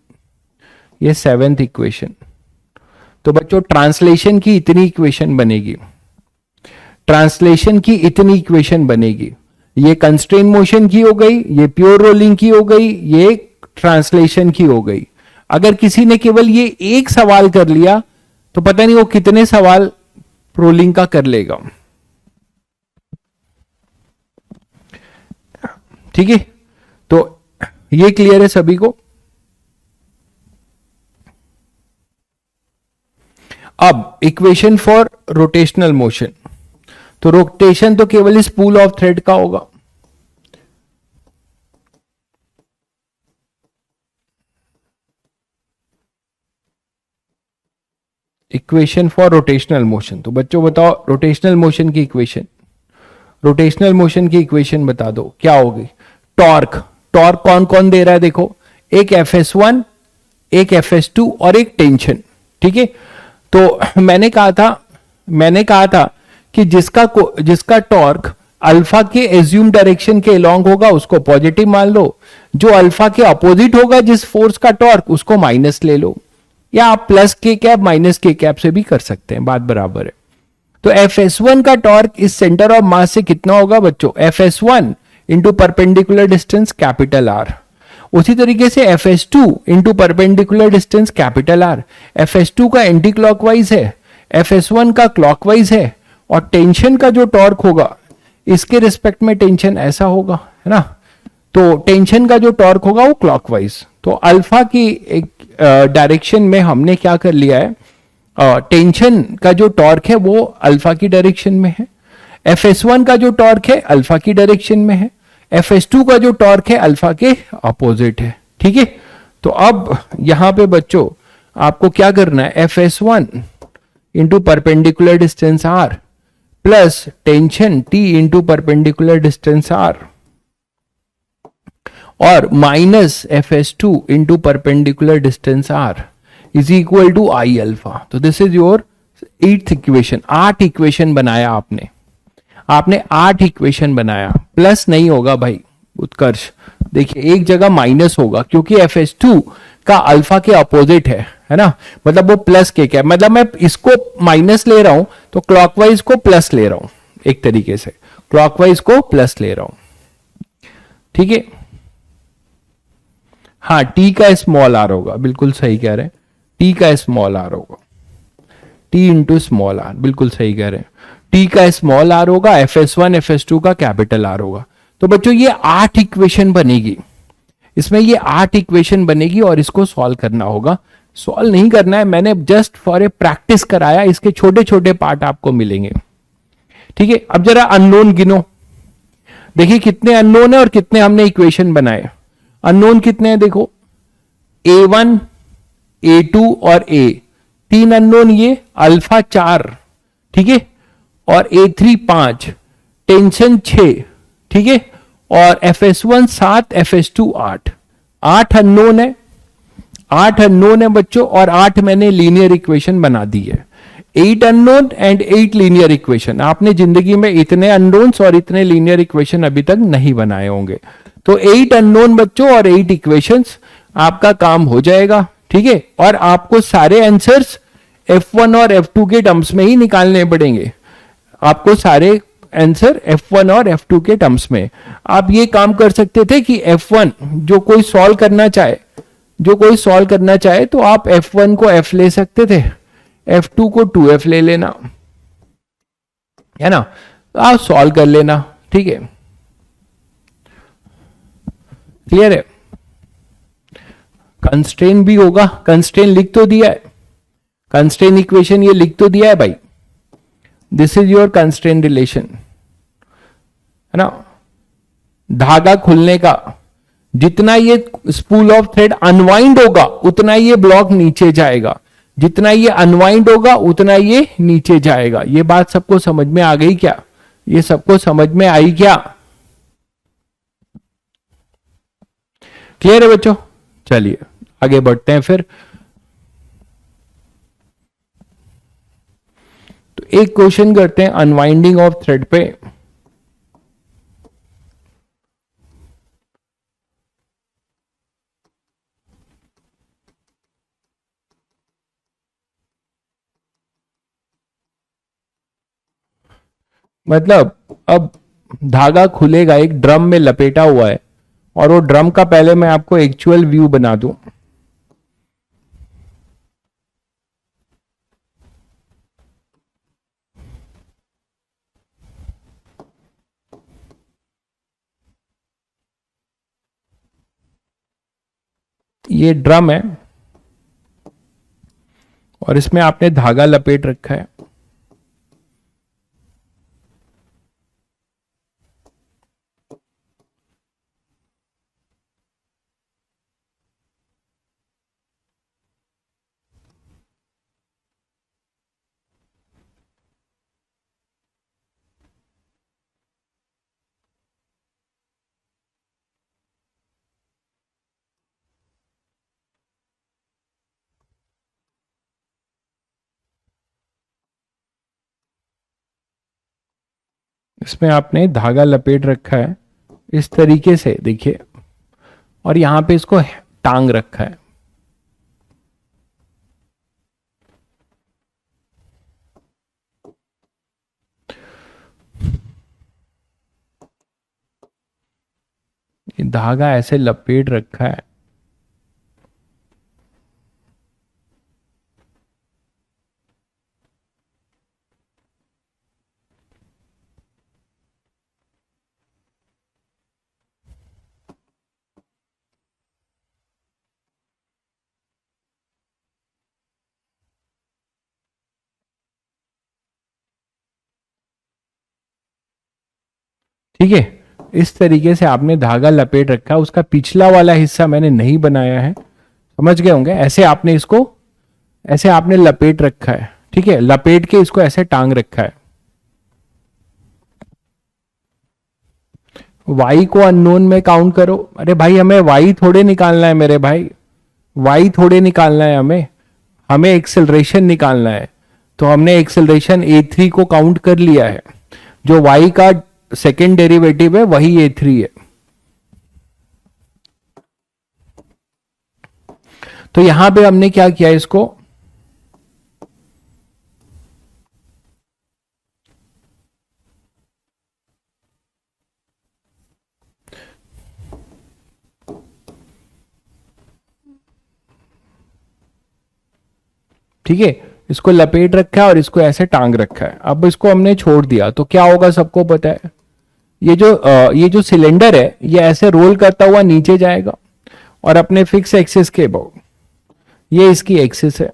ये सेवेंथ इक्वेशन। तो बच्चों ट्रांसलेशन की इतनी इक्वेशन बनेगी, ट्रांसलेशन की इतनी इक्वेशन बनेगी। ये कंस्ट्रेन मोशन की हो गई, ये प्योर रोलिंग की हो गई, ये ट्रांसलेशन की हो गई। अगर किसी ने केवल ये एक सवाल कर लिया तो पता नहीं वो कितने सवाल रोलिंग का कर लेगा। ठीक है, तो ये क्लियर है सभी को? अब इक्वेशन फॉर रोटेशनल मोशन। तो रोटेशन तो केवल इस स्पूल ऑफ थ्रेड का होगा। Equation for rotational motion. तो बच्चों बताओ रोटेशनल मोशन की इक्वेशन, रोटेशनल मोशन की इक्वेशन बता दो क्या होगी? टॉर्क, टॉर्क कौन कौन दे रहा है? देखो, एक Fs1, एक Fs2 और एक टेंशन। ठीक है, तो मैंने कहा था कि जिसका टॉर्क अल्फा के एज्यूम डायरेक्शन के अलोंग होगा उसको पॉजिटिव मान लो, जो अल्फा के अपोजिट होगा जिस फोर्स का टॉर्क उसको माइनस ले लो, या आप प्लस के कैप माइनस के कैप से भी कर सकते हैं, बात बराबर है। तो Fs1 का टॉर्क इस सेंटर ऑफ मास से कितना होगा बच्चों? Fs1 into perpendicular distance capital R. उसी तरीके से Fs2 into perpendicular distance capital R. Fs2 का एंटी क्लॉकवाइज है, Fs1 का क्लॉकवाइज है, और टेंशन का जो टॉर्क होगा इसके रिस्पेक्ट में टेंशन ऐसा होगा, है ना। तो टेंशन का जो टॉर्क होगा वो क्लॉकवाइज। तो अल्फा की एक डायरेक्शन में हमने क्या कर लिया है, टेंशन का जो टॉर्क है वो अल्फा की डायरेक्शन में है, Fs1 का जो टॉर्क है अल्फा की डायरेक्शन में है, Fs2 का जो टॉर्क है अल्फा के अपोजिट है। ठीक है, तो अब यहां पे बच्चों आपको क्या करना है? Fs1 into perpendicular distance R plus tension T into perpendicular distance R और minus Fs2 into perpendicular distance R is equal to I alpha. तो this is your 8th equation. 8 equation बनाया आपने 8 इक्वेशन बनाया। प्लस नहीं होगा भाई उत्कर्ष, देखिए एक जगह माइनस होगा क्योंकि Fs2 का अल्फा के अपोजिट है ना, मतलब वो प्लस के क्या, मतलब मैं इसको माइनस ले रहा हूं तो क्लॉकवाइज को प्लस ले रहा हूं, एक तरीके से क्लॉकवाइज को प्लस ले रहा हूं। ठीक है, हाँ T का स्मॉल आर होगा, बिल्कुल सही कह रहे हैं, T का स्मॉल आर होगा, T इंटू स्मॉल आर, बिल्कुल सही कह रहे हैं, T का स्मॉल आर होगा, Fs1 Fs2 का कैपिटल आर होगा। तो बच्चों ये 8 इक्वेशन बनेगी, इसमें ये 8 इक्वेशन बनेगी और इसको सॉल्व करना होगा। सॉल्व नहीं करना है, मैंने जस्ट फॉर ए प्रैक्टिस कराया, इसके छोटे छोटे पार्ट आपको मिलेंगे। ठीक है, अब जरा अननोन गिनो, देखिए कितने अननोन है और कितने हमने इक्वेशन बनाए। अननोन कितने हैं देखो, A1 A2 और A, 3 अननोन, ये अल्फा 4, ठीक है, और A3 5, टेंशन 6, ठीक है, और Fs1 7, Fs2 8। 8 अननोन है, 8 अननोन है बच्चों, और 8 मैंने लीनियर इक्वेशन बना दी है। 8 अननोन एंड 8 लीनियर इक्वेशन। आपने जिंदगी में इतने अननोन्स और इतने लीनियर इक्वेशन अभी तक नहीं बनाए होंगे। तो 8 अननोन बच्चों और 8 इक्वेशंस, आपका काम हो जाएगा। ठीक है, और आपको सारे आंसर्स F1 और F2 के टर्म्स में ही निकालने पड़ेंगे। आपको सारे आंसर F1 और F2 के टर्म्स में। आप ये काम कर सकते थे कि F1 जो कोई सॉल्व करना चाहे तो आप F1 को F ले सकते थे, F2 को 2F ले लेना, है ना, आप सॉल्व कर लेना। ठीक है, क्लियर है। कंस्ट्रेन भी होगा, कंस्ट्रेन लिख तो दिया है, कंस्ट्रेन इक्वेशन ये लिख तो दिया है भाई, this is your constraint relation, है ना। धागा खुलने का, जितना ये स्पूल ऑफ थ्रेड अनवाइंड होगा उतना ये ब्लॉक नीचे जाएगा, जितना ये अनवाइंड होगा उतना ये नीचे जाएगा। ये बात सबको समझ में आ गई क्या? ये सबको समझ में आई क्या? क्लियर है बच्चों? चलिए आगे बढ़ते हैं फिर। तो एक क्वेश्चन करते हैं अनवाइंडिंग ऑफ थ्रेड पे। मतलब अब धागा खुलेगा, एक ड्रम में लपेटा हुआ है, और वो ड्रम का पहले मैं आपको एक्चुअल व्यू बना दूं। ये ड्रम है और इसमें आपने धागा लपेट रखा है। इसमें आपने धागा लपेट रखा है इस तरीके से, देखिए, और यहां पे इसको टांग रखा है। ये धागा ऐसे लपेट रखा है। ठीक है, इस तरीके से आपने धागा लपेट रखा है। उसका पिछला वाला हिस्सा मैंने नहीं बनाया है, समझ गए होंगे। ऐसे आपने इसको, ऐसे आपने लपेट रखा है। ठीक है, लपेट के इसको ऐसे टांग रखा है। y को अननोन में काउंट करो। अरे भाई हमें y थोड़े निकालना है मेरे भाई, y थोड़े निकालना है हमें, हमें एक्सेलरेशन निकालना है। तो हमने एक्सेलरेशन a3 को काउंट कर लिया है। जो y का सेकेंड डेरिवेटिव है वही a3 है। तो यहां पे हमने क्या किया, इसको ठीक है, इसको लपेट रखा है और इसको ऐसे टांग रखा है। अब इसको हमने छोड़ दिया तो क्या होगा सबको पता है। ये जो सिलेंडर है ये ऐसे रोल करता हुआ नीचे जाएगा और अपने फिक्स एक्सिस के अबाउट, ये इसकी एक्सिस है,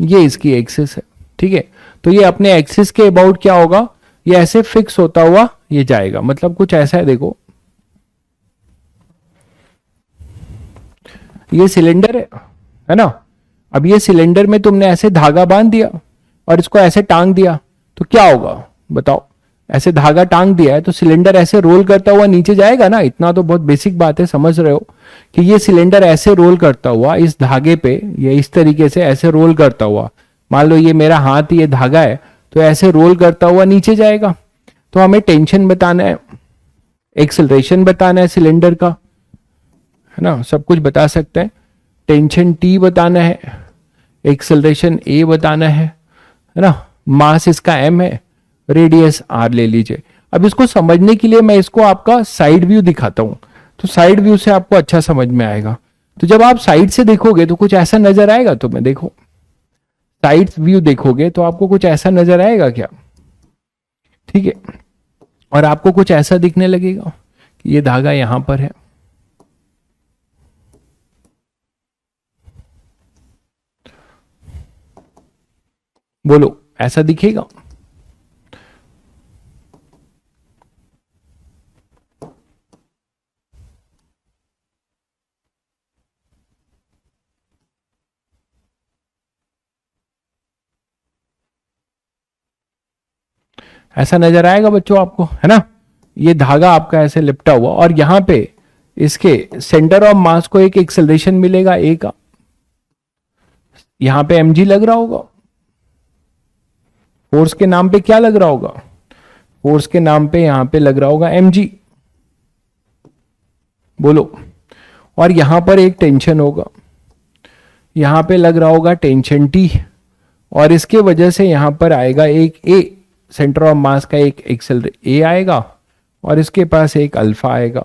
ये इसकी एक्सिस है। ठीक है, तो ये अपने एक्सिस के अबाउट क्या होगा, ये ऐसे फिक्स होता हुआ ये जाएगा। मतलब कुछ ऐसा है, देखो ये सिलेंडर है ना। अब ये सिलेंडर में तुमने ऐसे धागा बांध दिया और इसको ऐसे टांग दिया तो क्या होगा बताओ, ऐसे धागा टांग दिया है तो सिलेंडर ऐसे रोल करता हुआ नीचे जाएगा ना। इतना तो बहुत बेसिक बात है, समझ रहे हो कि ये सिलेंडर ऐसे रोल करता हुआ इस धागे पे, ये इस तरीके से ऐसे रोल करता हुआ, मान लो ये मेरा हाथ, ये धागा है, तो ऐसे रोल करता हुआ नीचे जाएगा। तो हमें टेंशन बताना है, एक्सेलरेशन बताना है सिलेंडर का, है ना, सब कुछ बता सकते हैं। टेंशन T बताना है, एक्सेलरेशन A बताना है ना, मास इसका M है, रेडियस R ले लीजिए। अब इसको समझने के लिए मैं इसको आपका साइड व्यू दिखाता हूं, तो साइड व्यू से आपको अच्छा समझ में आएगा। तो जब आप साइड से देखोगे तो कुछ ऐसा नजर आएगा तुम्हें, देखो साइड व्यू देखोगे तो आपको कुछ ऐसा नजर आएगा क्या, ठीक है। और आपको कुछ ऐसा दिखने लगेगा कि ये धागा यहां पर है, बोलो ऐसा दिखेगा। ऐसा नजर आएगा बच्चों आपको, है ना। ये धागा आपका ऐसे लिपटा हुआ और यहां पे इसके सेंटर ऑफ मास को एक एक्सेलरेशन मिलेगा ए का, यहां पे mg लग रहा होगा। फोर्स के नाम पे क्या लग रहा होगा, फोर्स के नाम पे यहां पे लग रहा होगा mg, बोलो। और यहां पर एक टेंशन होगा, यहां पे लग रहा होगा टेंशन T, और इसके वजह से यहां पर आएगा एक A, सेंटर ऑफ मास का एक एक्सेलरेशन A आएगा, और इसके पास एक अल्फा आएगा,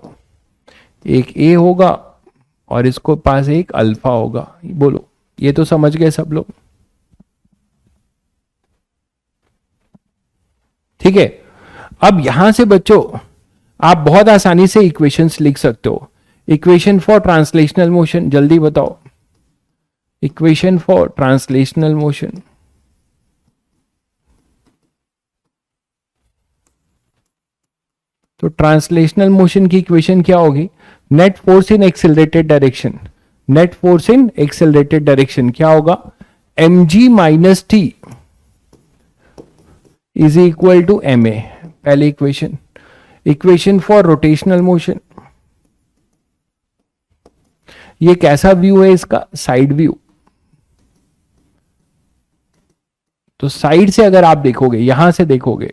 एक A होगा और इसको पास एक अल्फा होगा। बोलो, ये तो समझ गए सब लोग, ठीक है। अब यहां से बच्चों आप बहुत आसानी से इक्वेशंस लिख सकते हो। इक्वेशन फॉर ट्रांसलेशनल मोशन, जल्दी बताओ, इक्वेशन फॉर ट्रांसलेशनल मोशन। तो ट्रांसलेशनल मोशन की इक्वेशन क्या होगी, net force in accelerated direction, net force in accelerated direction क्या होगा, mg minus T is equal to ma, पहली इक्वेशन। इक्वेशन फॉर रोटेशनल मोशन, ये कैसा व्यू है इसका, साइड व्यू। तो साइड से अगर आप देखोगे, यहां से देखोगे,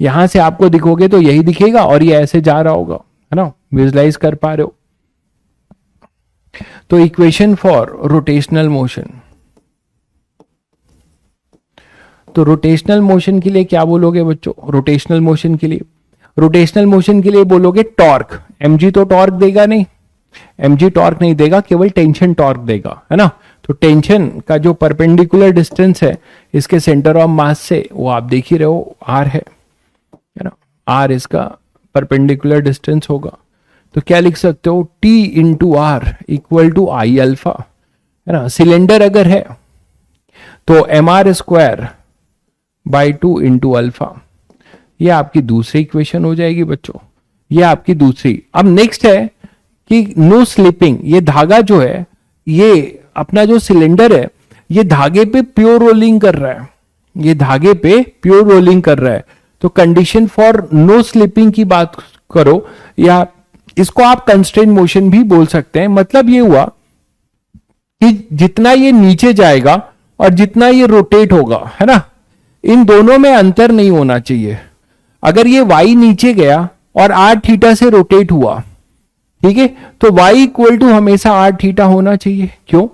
यहां से आपको दिखोगे तो यही दिखेगा और ये ऐसे जा रहा होगा, है ना, विजुलाइज कर पा रहे हो। तो इक्वेशन फॉर रोटेशनल मोशन, तो रोटेशनल मोशन के लिए क्या बोलोगे बच्चों, रोटेशनल मोशन के लिए, रोटेशनल मोशन के लिए बोलोगे टॉर्क। mg तो टॉर्क देगा नहीं, mg टॉर्क नहीं देगा, केवल टेंशन टॉर्क देगा, है ना। तो टेंशन का जो परपेंडिकुलर डिस्टेंस है इसके सेंटर ऑफ मास से, वो आप देख ही रहे हो r है ना, r इसका परपेंडिकुलर डिस्टेंस होगा। तो क्या लिख सकते हो, T into R equal to I alpha, है ना। सिलेंडर अगर है तो mr square by 2 into alpha, ये आपकी दूसरी इक्वेशन हो जाएगी बच्चों, ये आपकी दूसरी। अब नेक्स्ट है कि नो स्लिपिंग, ये धागा जो है, ये अपना जो सिलेंडर है, ये धागे पे प्योर रोलिंग कर रहा है, ये धागे पे प्योर रोलिंग कर रहा है। तो कंडीशन फॉर नो स्लिपिंग की बात करो, या इसको आप कंस्ट्रेंट मोशन भी बोल सकते हैं। मतलब ये हुआ कि जितना ये नीचे जाएगा और जितना ये रोटेट होगा, है ना, इन दोनों में अंतर नहीं होना चाहिए। अगर ये y नीचे गया और r थीटा से रोटेट हुआ, ठीक है, तो y इक्वल टू हमेशा r थीटा होना चाहिए। क्यों,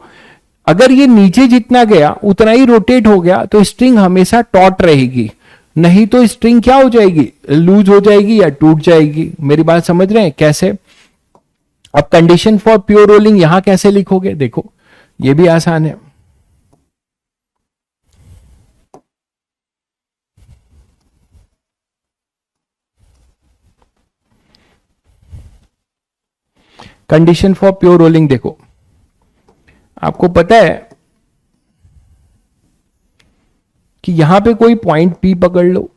अगर ये नीचे जितना गया उतना ही रोटेट हो गया तो स्ट्रिंग हमेशा टॉट रहेगी, नहीं तो स्ट्रिंग क्या हो जाएगी, लूज हो जाएगी या टूट जाएगी। मेरी बात समझ रहे हैं कैसे। अब कंडीशन फॉर प्योर रोलिंग यहां कैसे लिखोगे, देखो ये भी आसान है। कंडीशन फॉर प्योर रोलिंग देखो, आपको पता है कि यहां पे कोई पॉइंट P पकड़ लो,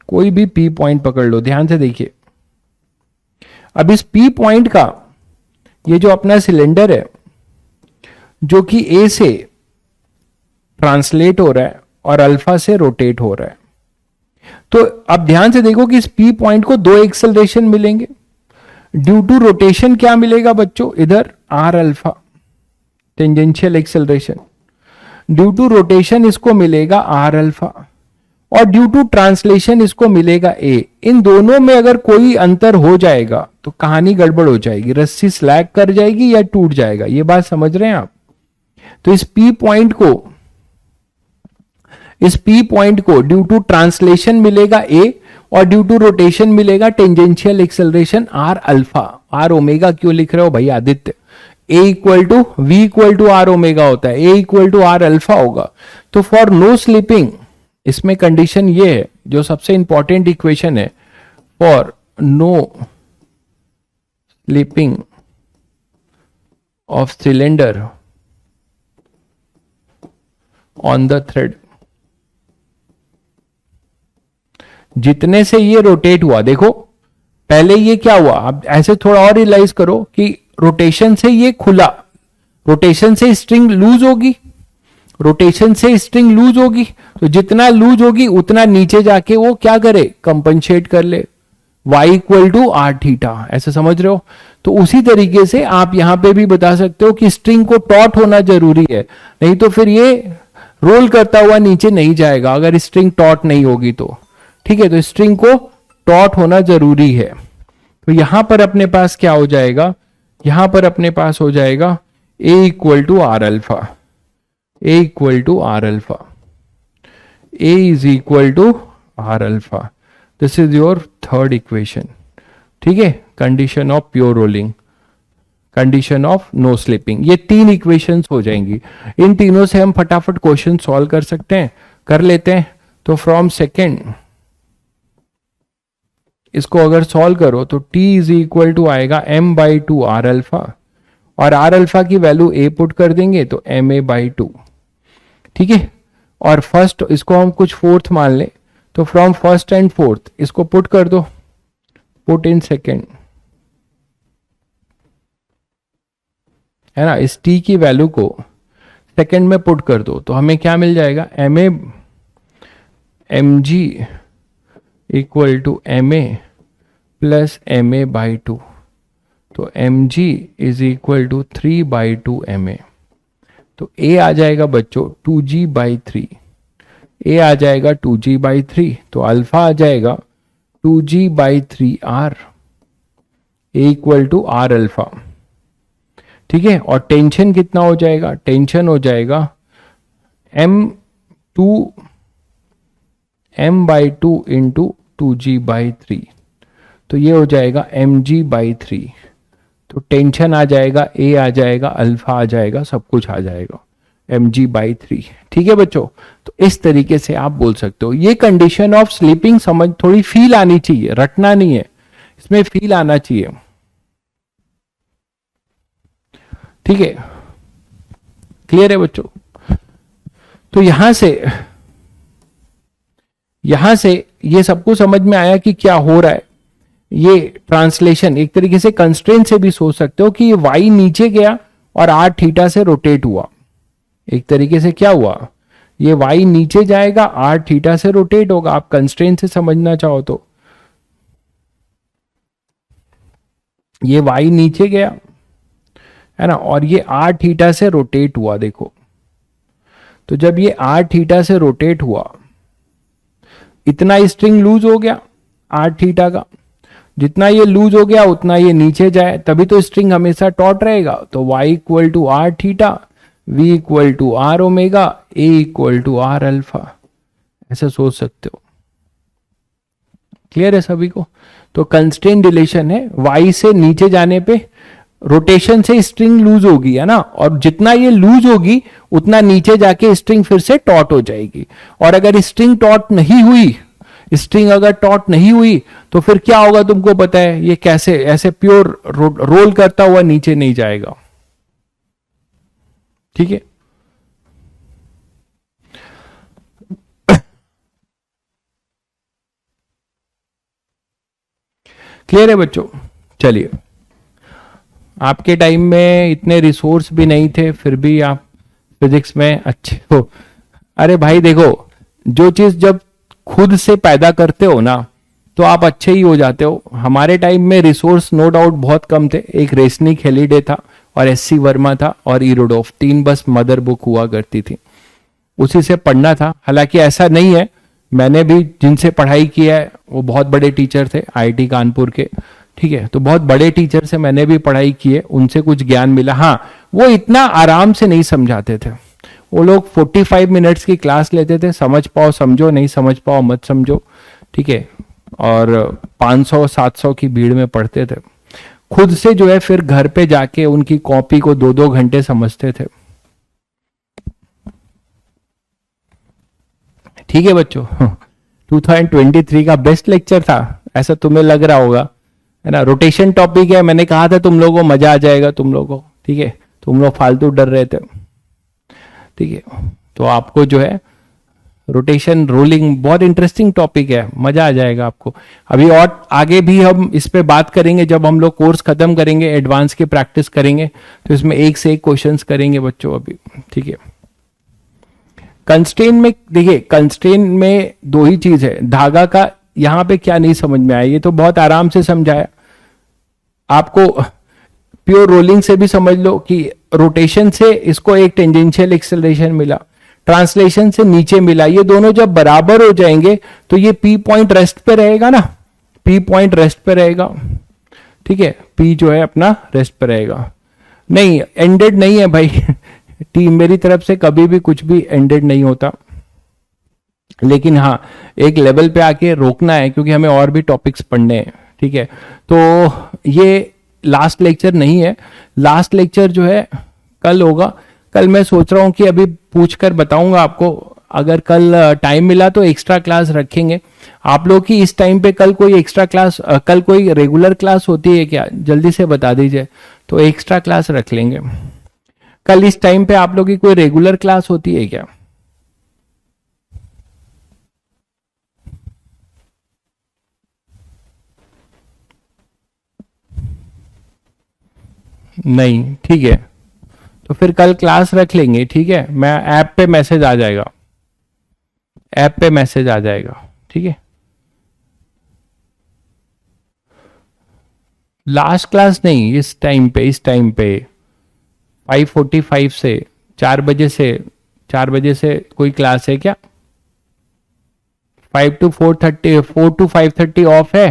कोई भी P पॉइंट पकड़ लो, ध्यान से देखिए। अब इस P पॉइंट का ये जो अपना सिलेंडर है, जो कि A से ट्रांसलेट हो रहा है और अल्फा से रोटेट हो रहा है। तो अब ध्यान से देखो कि इस पी पॉइंट को दो एक्सेलरेशन मिलेंगे। ड्यू टू रोटेशन क्या मिलेगा बच्चों, इधर R alpha tangential acceleration, due to rotation इसको मिलेगा आर अल्फा, और ड्यू टू ट्रांसलेशन इसको मिलेगा ए। इन दोनों में अगर कोई अंतर हो जाएगा तो कहानी गड़बड़ हो जाएगी, रस्सी स्लैग कर जाएगी या टूट जाएगा। ये बात समझ रहे हैं आप? तो इस पी पॉइंट को ड्यू टू ट्रांसलेशन मिलेगा ए और ड्यू टू रोटेशन मिलेगा tangential acceleration R alpha. R omega क्यों लिख रहे हो भाई Aditya? A equal to V equal to are omega होता है, A equal to are alpha होगा। तो फॉर नो स्लिपिंग इसमें कंडीशन ये है, जो सबसे इंपॉर्टेंट इक्वेशन है, for no slipping of cylinder on the thread, जितने से ये रोटेट हुआ, देखो पहले ये क्या हुआ, अब ऐसे थोड़ा और रियलाइज करो कि रोटेशन से ये खुला, रोटेशन से स्ट्रिंग लूज होगी, रोटेशन से स्ट्रिंग लूज होगी, तो जितना लूज होगी उतना नीचे जाके वो क्या करे, कंपनसेट कर ले, y equal to are theta. ऐसे समझ रहे हो? तो उसी तरीके से आप यहां पे भी बता सकते हो कि स्ट्रिंग को टॉट होना जरूरी है, नहीं तो फिर ये रोल करता हुआ नीचे नहीं जाएगा अगर स्ट्रिंग टॉट नहीं होगी तो। ठीक है, तो स्ट्रिंग को टॉट होना जरूरी है। तो यहां पर अपने पास क्या हो जाएगा, यहां पर अपने पास हो जाएगा a equal to are alpha, a equal to are alpha, a is equal to are alpha. This is your third equation. ठीक है, condition of pure rolling, condition of no slipping, ये तीन इक्वेशंस हो जाएंगी। इन तीनों से हम फटाफट क्वेश्चन सॉल्व कर सकते हैं, कर लेते हैं। तो फ्रॉम सेकेंड इसको अगर सॉल्व करो तो t इज इक्वल टू आएगा m by two are alpha, और आर अल्फा की वैल्यू a पुट कर देंगे तो एम ए बाई टू। ठीक है, और फर्स्ट इसको हम कुछ फोर्थ मान लें, तो फ्रॉम फर्स्ट एंड फोर्थ इसको पुट कर दो, पुट इन सेकेंड, है ना, इस t की वैल्यू को सेकेंड में पुट कर दो तो हमें क्या मिल जाएगा, M G equal to M A plus M A by two. तो M G is equal to 3 by two M A. तो ए आ जाएगा बच्चों 2g बाई 3, ए आ जाएगा 2g बाई 3, तो अल्फा आ जाएगा 2g by 3 r, a equal to are alpha. ठीक है, और टेंशन कितना हो जाएगा, टेंशन हो जाएगा m by two into 2g by 3, तो ये हो जाएगा mg बाई 3। तो टेंशन आ जाएगा, a आ जाएगा, अल्फा आ जाएगा, सब कुछ आ जाएगा mg बाई 3। ठीक है बच्चों, तो इस तरीके से आप बोल सकते हो। ये कंडीशन ऑफ स्लीपिंग समझ, थोड़ी फील आनी चाहिए, रटना नहीं है, इसमें फील आना चाहिए। ठीक है, क्लियर है बच्चों? तो यहां से ये सबको समझ में आया कि क्या हो रहा है। ये ट्रांसलेशन एक तरीके से कंस्ट्रेंट से भी सोच सकते हो कि ये y नीचे गया और r थीटा से रोटेट हुआ। एक तरीके से क्या हुआ, ये y नीचे जाएगा, r थीटा से रोटेट होगा। आप कंस्ट्रेंट से समझना चाहो तो ये y नीचे गया, है ना, और ये r थीटा से रोटेट हुआ। देखो, तो जब ये r थीटा से रोटेट हुआ, इतना स्ट्रिंग लूज हो गया r थीटा का, जितना ये लूज हो गया उतना ये नीचे जाए, तभी तो स्ट्रिंग हमेशा टॉट रहेगा। तो y equal to are theta, v equal to are omega, a equal to are alpha, ऐसे सोच सकते हो। क्लियर है सभी को? तो कंस्ट्रेंट रिलेशन है, y से नीचे जाने पे रोटेशन से स्ट्रिंग लूज होगी, है ना, और जितना ये लूज होगी उतना नीचे जाके स्ट्रिंग फिर से टॉट हो जाएगी। और अगर स्ट्रिंग टॉट नहीं हुई, स्ट्रिंग अगर टॉट नहीं हुई तो फिर क्या होगा तुमको पता है, ये कैसे ऐसे प्योर रोल करता हुआ नीचे नहीं जाएगा। ठीक है, क्लियर है बच्चों? चलिए, आपके टाइम में इतने रिसोर्स भी नहीं थे, फिर भी आप फिजिक्स में अच्छे हो। अरे भाई देखो, जो चीज जब खुद से पैदा करते हो ना तो आप अच्छे ही हो जाते हो। हमारे टाइम में रिसोर्स नो डाउट बहुत कम थे। एक रेसनिक हेलिडे था और एससी वर्मा था और इरोडोफ, 3 बस मदर बुक हुआ करती थी, उसी से पढ़ना था। हालांकि ऐसा नहीं है, मैंने भी जिनसे पढ़ाई की है वो बहुत बड़े टीचर थे आईआईटी कानपुर के, ठीक है, तो बहुत बड़े टीचर से मैंने भी पढ़ाई की है, उनसे कुछ ज्ञान मिला। हाँ, वो इतना आराम से नहीं समझाते थे। वो लोग 45 मिनट्स की क्लास लेते थे, समझ पाओ समझो, नहीं समझ पाओ मत समझो, ठीक है, और 500-700 की भीड़ में पढ़ते थे। खुद से जो है फिर घर पे जाके उनकी कॉपी को 2-2 घंटे समझते थे। ठीक है बच्चों, 2023 का बेस्ट लेक्चर था ऐसा तुम्हें लग रहा होगा, है ना। रोटेशन टॉपिक है, मैंने कहा था तुम लोगों को मजा आ जाएगा तुम लोगों को, ठीक है, तुम लोग फालतू डर रहे थे, ठीक है। तो आपको जो है रोटेशन रोलिंग बहुत इंटरेस्टिंग टॉपिक है, मजा आ जाएगा आपको। अभी और आगे भी हम इस पे बात करेंगे, जब हम लोग कोर्स खत्म करेंगे एडवांस की प्रैक्टिस करेंगे तो इसमें एक से एक क्वेश्चंस करेंगे बच्चों अभी, ठीक है। कंस्ट्रेन में देखिए, कंस्ट्रेन में 2 ही चीज है, धागा का यहां पे क्या नहीं समझ में आया, ये तो बहुत आराम से समझाया आपको। प्योर रोलिंग से भी समझ लो कि रोटेशन से इसको एक टेंजेंशियल एक्सेलरेशन मिला, ट्रांसलेशन से नीचे मिला, ये दोनों जब बराबर हो जाएंगे तो ये पी पॉइंट रेस्ट पे रहेगा ना, पी पॉइंट रेस्ट पे रहेगा, ठीक है, पी जो है अपना रेस्ट पे रहेगा। नहीं, एंडेड नहीं है भाई टीम मेरी तरफ से कभी भी कुछ भी एंडेड नहीं होता, लेकिन हाँ एक लेवल पे आके रोकना है क्योंकि हमें और भी टॉपिक्स पढ़ने हैं, ठीक है। तो ये लास्ट लेक्चर नहीं है, लास्ट लेक्चर जो है कल होगा। कल मैं सोच रहा हूं कि अभी पूछकर बताऊंगा आपको, अगर कल टाइम मिला तो एक्स्ट्रा क्लास रखेंगे आप लोग की। इस टाइम पे कल कोई एक्स्ट्रा क्लास, कल कोई रेगुलर क्लास होती है क्या, जल्दी से बता दीजिए, तो एक्स्ट्रा क्लास रख लेंगे। कल इस टाइम पे आप लोग की कोई रेगुलर क्लास होती है क्या? नहीं, ठीक है, तो फिर कल क्लास रख लेंगे, ठीक है। मैं ऐप पे मैसेज आ जाएगा, ऐप पे मैसेज आ जाएगा, ठीक है। लास्ट क्लास नहीं, इस टाइम पे, इस टाइम पे 5:45 से 4 बजे से, 4 बजे से कोई क्लास है क्या? 5 to 4:30, 4 to 5:30 ऑफ है,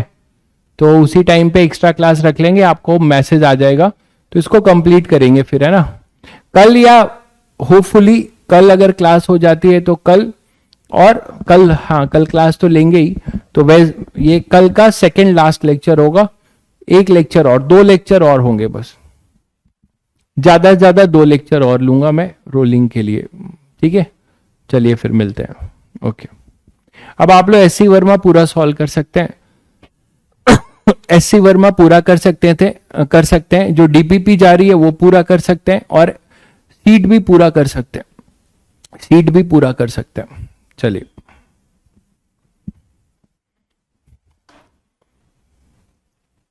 तो उसी टाइम पे एक्स्ट्रा क्लास रख लेंगे, आपको मैसेज आ जाएगा तो इसको कंप्लीट करेंगे फिर, है ना। कल या होपफुली कल अगर क्लास हो जाती है तो कल, और कल, हाँ कल क्लास तो लेंगे ही, तो वैसे ये कल का सेकंड लास्ट लेक्चर होगा। एक लेक्चर और, 2 लेक्चर और होंगे बस, ज्यादा से ज्यादा 2 लेक्चर और लूंगा मैं रोलिंग के लिए, ठीक है। चलिए फिर मिलते हैं, ओके। अब आप लोग एससी वर्मा पूरा सॉल्व कर सकते हैं, एससी वर्मा पूरा कर सकते हैं, जो डीपीपी जा रही है वो पूरा कर सकते हैं, और सीट भी पूरा कर सकते हैं, सीट भी पूरा कर सकते हैं। चलिए।